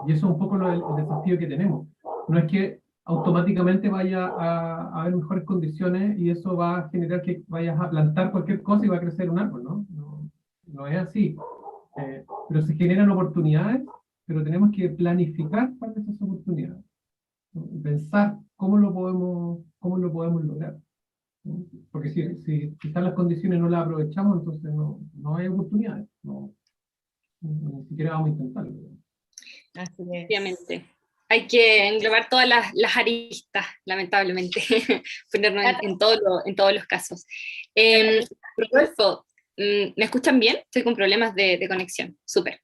Y eso es un poco el desafío que tenemos. No es que automáticamente vaya a haber mejores condiciones y eso va a generar que vayas a plantar cualquier cosa y va a crecer un árbol, ¿no? No es así. Pero se generan oportunidades, pero tenemos que planificar para esas oportunidades, ¿no? Y pensar cómo lo podemos lograr, ¿no? Porque si quizás las condiciones no las aprovechamos, entonces no hay oportunidades, ni siquiera vamos a intentarlo. Así es. Obviamente. Hay que englobar todas las aristas, lamentablemente, ponernos en todos los casos. Rodolfo, ¿me escuchan bien? Estoy con problemas de conexión. Súper.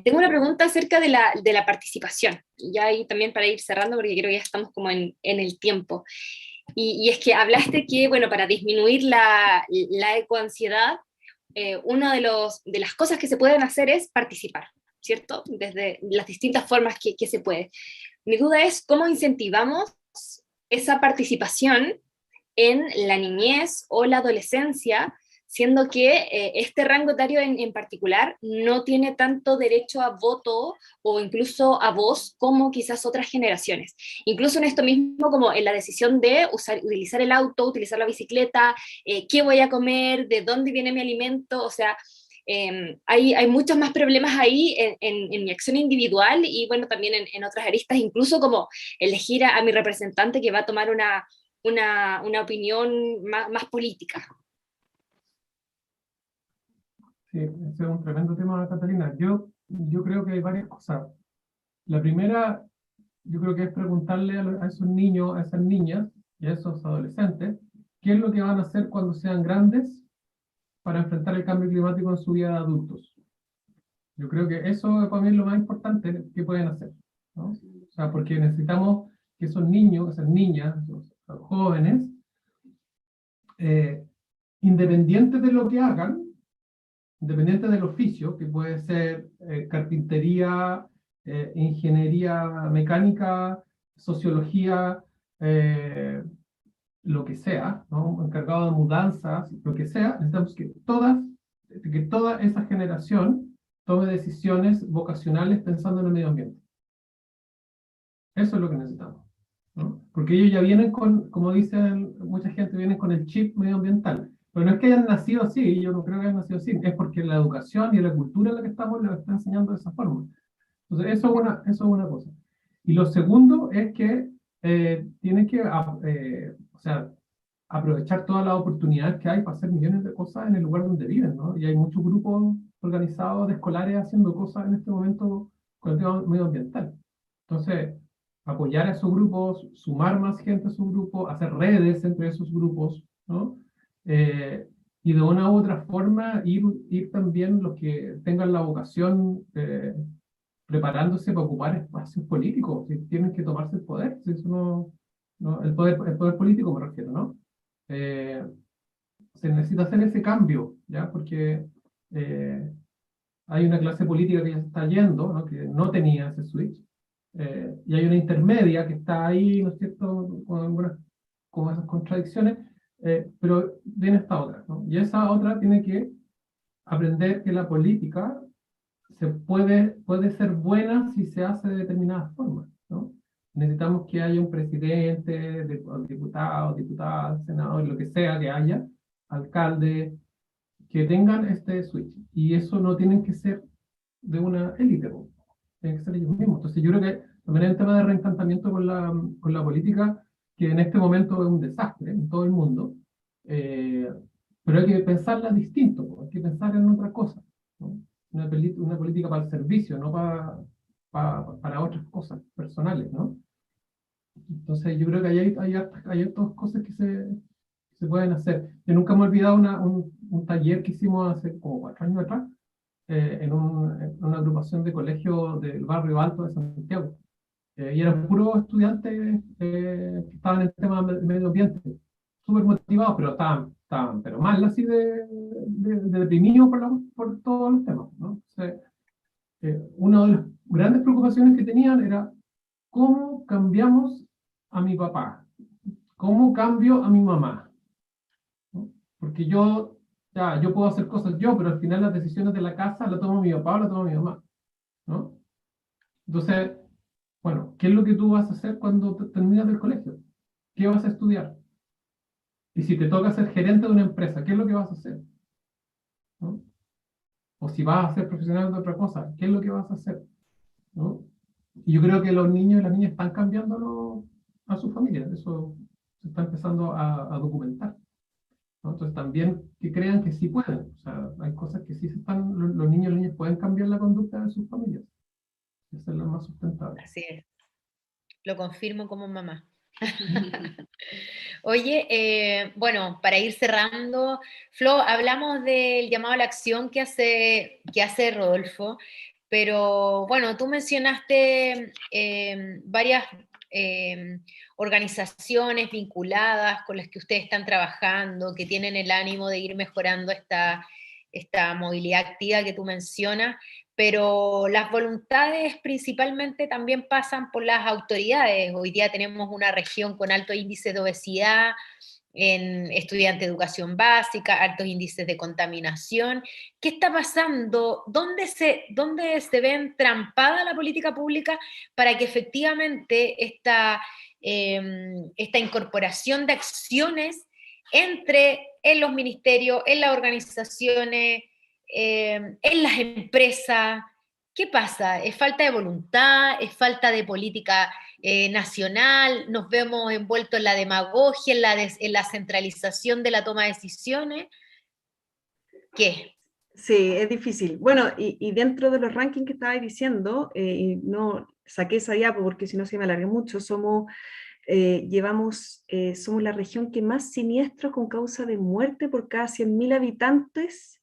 Tengo una pregunta acerca de la participación, ya ahí también para ir cerrando, porque creo que ya estamos como en el tiempo. y es que hablaste que, bueno, para disminuir la ecoansiedad, una de las cosas que se pueden hacer es participar, ¿cierto? Desde las distintas formas que se puede. Mi duda es cómo incentivamos esa participación en la niñez o la adolescencia, siendo que este rango etario en particular no tiene tanto derecho a voto o incluso a voz como quizás otras generaciones. Incluso en esto mismo, como en la decisión de utilizar el auto, utilizar la bicicleta, qué voy a comer, de dónde viene mi alimento, o sea, hay muchos más problemas ahí en mi acción individual y bueno, también en otras aristas, incluso como elegir a mi representante que va a tomar una opinión más política. Sí, ese es un tremendo tema, Catalina. Yo creo que hay varias cosas. La primera, yo creo que es preguntarle a esos niños, a esas niñas y a esos adolescentes, qué es lo que van a hacer cuando sean grandes para enfrentar el cambio climático en su vida de adultos. Yo creo que eso para mí es lo más importante que pueden hacer, ¿no? O sea, porque necesitamos que esos niños, esas niñas, los jóvenes, independientes de lo que hagan, independiente del oficio, que puede ser carpintería, ingeniería mecánica, sociología, lo que sea, ¿no? Encargado de mudanzas, lo que sea, necesitamos que toda esa generación tome decisiones vocacionales pensando en el medio ambiente. Eso es lo que necesitamos, ¿no? Porque ellos ya vienen con, como dicen mucha gente, vienen con el chip medioambiental. Pero no es que hayan nacido así, yo no creo que hayan nacido así, es porque la educación y la cultura en la que estamos les está enseñando de esa forma. Entonces, eso es una cosa. Y lo segundo es que tienen que o sea, aprovechar todas las oportunidades que hay para hacer millones de cosas en el lugar donde viven, ¿no? Y hay muchos grupos organizados de escolares haciendo cosas en este momento con el tema medioambiental. Entonces, apoyar a esos grupos, sumar más gente a esos grupos, hacer redes entre esos grupos, ¿no? Y de una u otra forma ir también los que tengan la vocación preparándose para ocupar espacios políticos, si tienen que tomarse el poder, si eso el poder político me refiero, ¿no? Se necesita hacer ese cambio, ¿ya? Porque hay una clase política que ya se está yendo, ¿no? Que no tenía ese switch, y hay una intermedia que está ahí, ¿no es cierto?, con algunas con esas contradicciones, pero viene esta otra, ¿no? Y esa otra tiene que aprender que la política puede ser buena si se hace de determinadas formas, ¿no? Necesitamos que haya un presidente, diputados, senadores, lo que sea que haya, alcalde, que tengan este switch. Y eso no tienen que ser de una élite, ¿no? Tienen que ser ellos mismos. Entonces yo creo que también hay un tema de reencantamiento con la política, que en este momento es un desastre en todo el mundo, pero hay que pensarla distinto, ¿no? Hay que pensar en otra cosa, ¿no? Una política para el servicio, no para otras cosas personales, ¿no? Entonces yo creo que hay otras cosas que se pueden hacer. Yo nunca me he olvidado un taller que hicimos hace como 4 años atrás, en una agrupación de colegios del barrio Alto de Santiago. Y eran puros estudiantes que estaban en el tema de medio ambiente, súper motivados, pero estaban pero mal así de deprimidos por todos los temas, ¿no? Entonces, una de las grandes preocupaciones que tenían era cómo cambiamos a mi papá, cómo cambio a mi mamá, ¿no? Porque yo puedo hacer cosas yo, pero al final las decisiones de la casa las toma mi papá o las toma mi mamá, ¿no? Entonces, bueno, ¿qué es lo que tú vas a hacer cuando terminas del colegio? ¿Qué vas a estudiar? Y si te toca ser gerente de una empresa, ¿qué es lo que vas a hacer? ¿No? O si vas a ser profesional de otra cosa, ¿qué es lo que vas a hacer? ¿No? Y yo creo que los niños y las niñas están cambiando a sus familias, eso se está empezando a documentar, ¿no? Entonces también que crean que sí pueden, o sea, hay cosas que sí los niños y las niñas pueden cambiar la conducta de sus familias, y hacerla más sustentable. Así es, lo confirmo como mamá. Oye, bueno, para ir cerrando, Flo, hablamos del llamado a la acción que hace Rodolfo, pero bueno, tú mencionaste varias organizaciones vinculadas con las que ustedes están trabajando, que tienen el ánimo de ir mejorando esta movilidad activa que tú mencionas, pero las voluntades principalmente también pasan por las autoridades. Hoy día tenemos una región con alto índice de obesidad, en estudiantes de educación básica, altos índices de contaminación. ¿Qué está pasando? ¿Dónde se ve entrampada la política pública para que efectivamente esta incorporación de acciones entre en los ministerios, en las organizaciones, en las empresas? ¿Qué pasa? ¿Es falta de voluntad? ¿Es falta de política nacional? ¿Nos vemos envueltos en la demagogia, en la centralización de la toma de decisiones? ¿Qué? Sí, es difícil. Bueno, y dentro de los rankings que estabais diciendo, y no saqué esa diapo porque si no se me alarga mucho, somos la región que más siniestros con causa de muerte por cada 100.000 habitantes,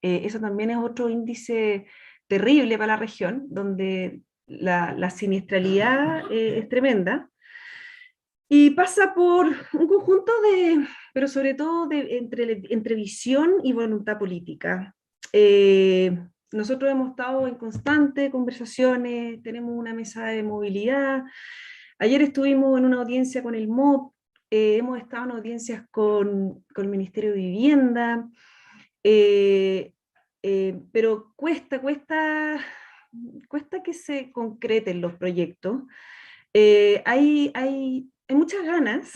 eso también es otro índice terrible para la región, donde la siniestralidad es tremenda. Y pasa por un conjunto pero sobre todo entre visión y voluntad política. Nosotros hemos estado en constantes conversaciones, tenemos una mesa de movilidad. Ayer estuvimos en una audiencia con el MOP, hemos estado en audiencias con el Ministerio de Vivienda, pero cuesta que se concreten los proyectos. Hay muchas ganas.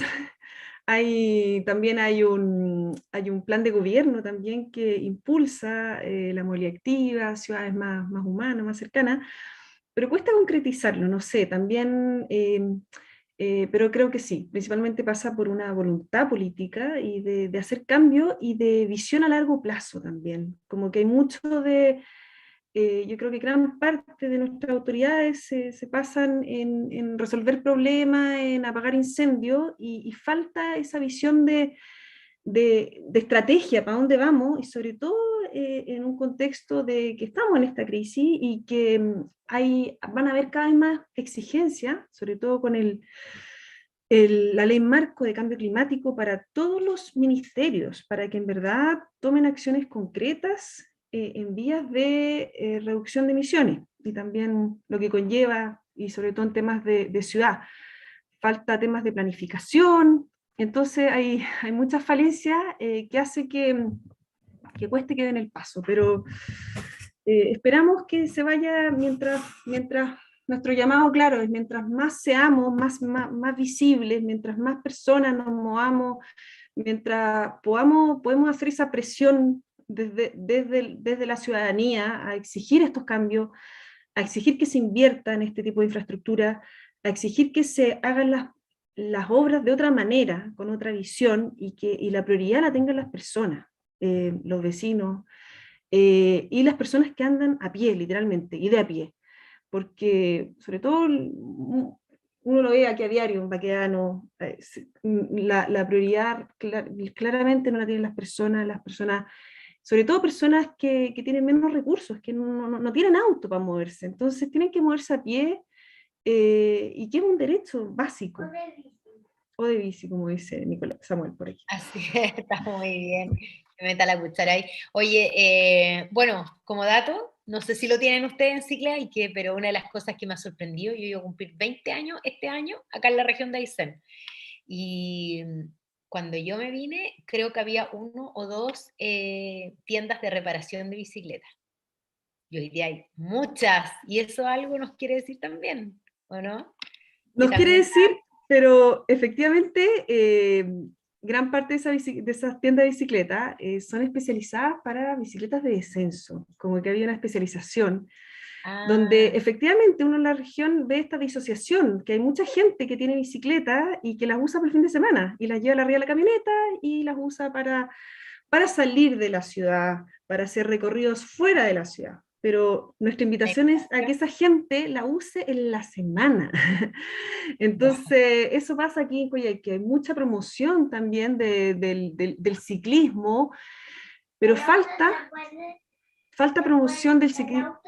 También hay un plan de gobierno también que impulsa la movilidad activa, ciudades más humanas, más cercanas, pero cuesta concretizarlo, no sé, también, pero creo que sí, principalmente pasa por una voluntad política y de hacer cambio y de visión a largo plazo también, como que hay mucho yo creo que gran parte de nuestras autoridades se pasan en resolver problemas, en apagar incendios, y falta esa visión de estrategia, para dónde vamos, y sobre todo en un contexto de que estamos en esta crisis y que van a haber cada vez más exigencias, sobre todo con la ley marco de cambio climático para todos los ministerios, para que en verdad tomen acciones concretas en vías de reducción de emisiones, y también lo que conlleva, y sobre todo en temas de ciudad. Falta temas de planificación, entonces hay muchas falencias que hace que cueste que den el paso, pero esperamos que se vaya mientras nuestro llamado, claro, es mientras más seamos, más visibles, mientras más personas nos movamos, mientras podemos hacer esa presión desde la ciudadanía a exigir estos cambios, a exigir que se invierta en este tipo de infraestructura, a exigir que se hagan las obras de otra manera, con otra visión, y la prioridad la tengan las personas, los vecinos, y las personas que andan a pie, literalmente, y de a pie. Porque, sobre todo, uno lo ve aquí a diario en Baquedano, la prioridad claramente no la tienen las personas, sobre todo personas que tienen menos recursos, que no tienen auto para moverse, entonces tienen que moverse a pie, y que es un derecho básico. O de bici, como dice Samuel por aquí. Así es, está muy bien. Me meta la cuchara ahí. Oye, bueno, como dato, no sé si lo tienen ustedes en Cicla, pero una de las cosas que me ha sorprendido, yo iba a cumplir 20 años este año acá en la región de Aysén. Y cuando yo me vine, creo que había 1 o 2 tiendas de reparación de bicicletas. Y hoy día hay muchas, y eso algo nos quiere decir también, ¿o no? Nos quiere decir, pero efectivamente gran parte de esas tiendas de bicicletas son especializadas para bicicletas de descenso, como que había una especialización, donde efectivamente uno en la región ve esta disociación, que hay mucha gente que tiene bicicleta y que las usa por el fin de semana, y las lleva arriba de la camioneta y las usa para salir de la ciudad, para hacer recorridos fuera de la ciudad. Pero nuestra invitación es a que esa gente la use en la semana. Entonces, eso pasa aquí en Coyhaique, hay mucha promoción también del ciclismo, pero falta promoción del ciclismo.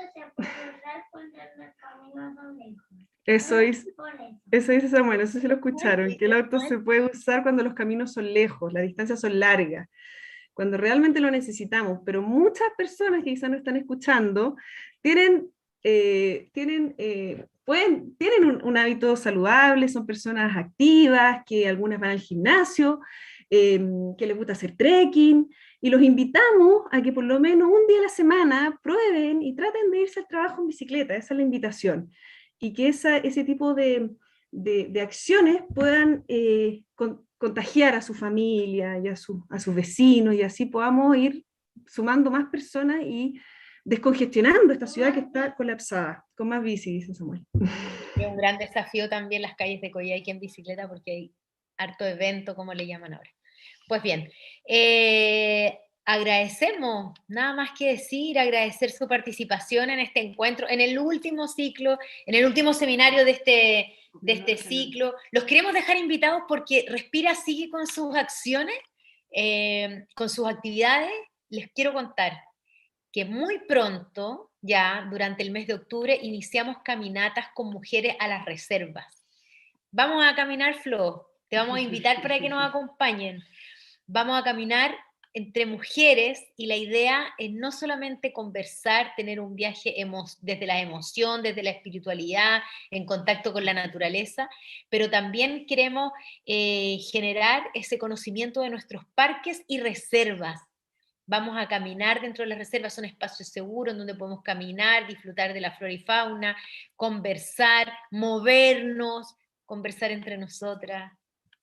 Eso dice Samuel, no sé si lo escucharon, que el auto se puede usar cuando los caminos son lejos, las distancias son largas, cuando realmente lo necesitamos, pero muchas personas que quizás no están escuchando tienen un hábito saludable, son personas activas, que algunas van al gimnasio, que les gusta hacer trekking, y los invitamos a que por lo menos un día a la semana prueben y traten de irse al trabajo en bicicleta, esa es la invitación, y que ese tipo de acciones puedan contagiar a su familia y a sus vecinos, y así podamos ir sumando más personas y descongestionando esta ciudad que está colapsada, con más bici, dice Samuel. Es un gran desafío también las calles de Coyhaique en bicicleta, porque hay harto evento, como le llaman ahora. Pues bien, agradecemos, nada más que decir, agradecer su participación en este encuentro, en el último ciclo, en el último seminario de este ciclo. Los queremos dejar invitados porque Respira sigue con sus acciones, con sus actividades. Les quiero contar que muy pronto, ya durante el mes de octubre, iniciamos caminatas con mujeres a las reservas. Vamos a caminar, Flo, te vamos a invitar para que nos acompañen. Vamos a caminar entre mujeres y la idea es no solamente conversar, tener un viaje desde la emoción, desde la espiritualidad, en contacto con la naturaleza, pero también queremos generar ese conocimiento de nuestros parques y reservas. Vamos a caminar dentro de las reservas, son espacios seguros en donde podemos caminar, disfrutar de la flora y fauna, conversar, movernos, conversar entre nosotras,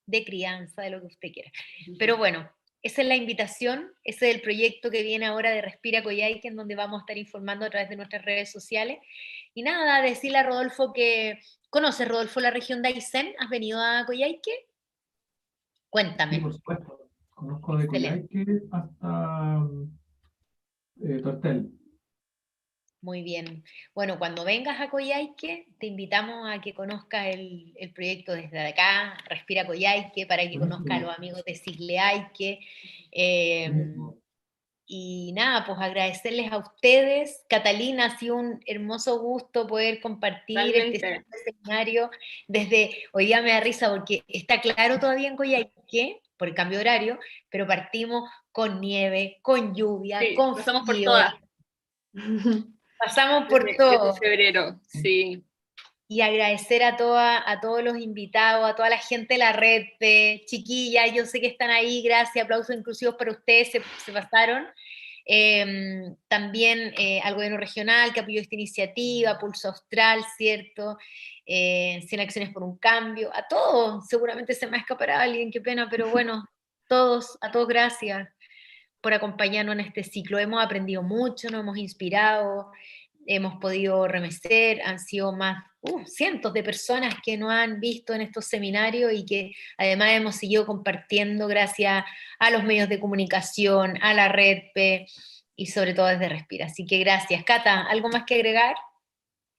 de crianza, de lo que usted quiera. Pero bueno, esa es la invitación, ese es el proyecto que viene ahora de Respira Coyhaique, en donde vamos a estar informando a través de nuestras redes sociales. Y nada, decirle a Rodolfo que, ¿conoces, Rodolfo, la región de Aysén? ¿Has venido a Coyhaique? Cuéntame. Sí, por supuesto. Conozco de Excelente. Coyhaique hasta Tortel. Muy bien. Bueno, cuando vengas a Coyhaique, te invitamos a que conozcas el proyecto desde acá, Respira Coyhaique, para que conozcas a los amigos de Sigleaique. Y nada, pues agradecerles a ustedes. Catalina, ha sido un hermoso gusto poder compartir este seminario. Hoy día me da risa porque está claro todavía en Coyhaique, por el cambio de horario, pero partimos con nieve, con lluvia, sí, con pasamos frío. por todas. Pasamos por todo. Desde febrero, sí. Y agradecer a todos los invitados, a toda la gente de la red, chiquillas, yo sé que están ahí, gracias, aplausos inclusivos para ustedes, se pasaron. También al gobierno regional que apoyó esta iniciativa, Pulso Austral, ¿cierto? 100 Acciones por un Cambio, a todos, seguramente se me escapará alguien, qué pena, pero bueno, a todos gracias por acompañarnos en este ciclo. Hemos aprendido mucho, nos hemos inspirado, hemos podido remecer, han sido más cientos de personas que nos han visto en estos seminarios y que además hemos seguido compartiendo gracias a los medios de comunicación, a la red y sobre todo desde Respira. Así que gracias. Cata, ¿algo más que agregar?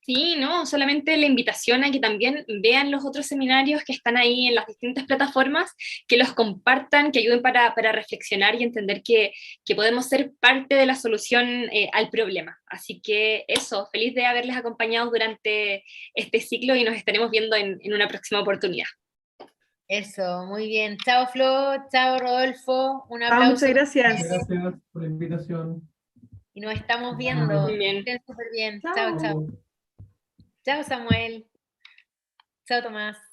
Sí, no, solamente la invitación a que también vean los otros seminarios que están ahí en las distintas plataformas, que los compartan, que ayuden para reflexionar y entender que podemos ser parte de la solución al problema. Así que eso, feliz de haberles acompañado durante este ciclo y nos estaremos viendo en una próxima oportunidad. Eso, muy bien. Chao, Flo, chao, Rodolfo. Un aplauso. Muchas gracias. Muchas gracias por la invitación. Y nos estamos viendo. Muy bien. Estén súper bien. Chao. Chao, chao. Chao, Samuel. Chao, Tomás.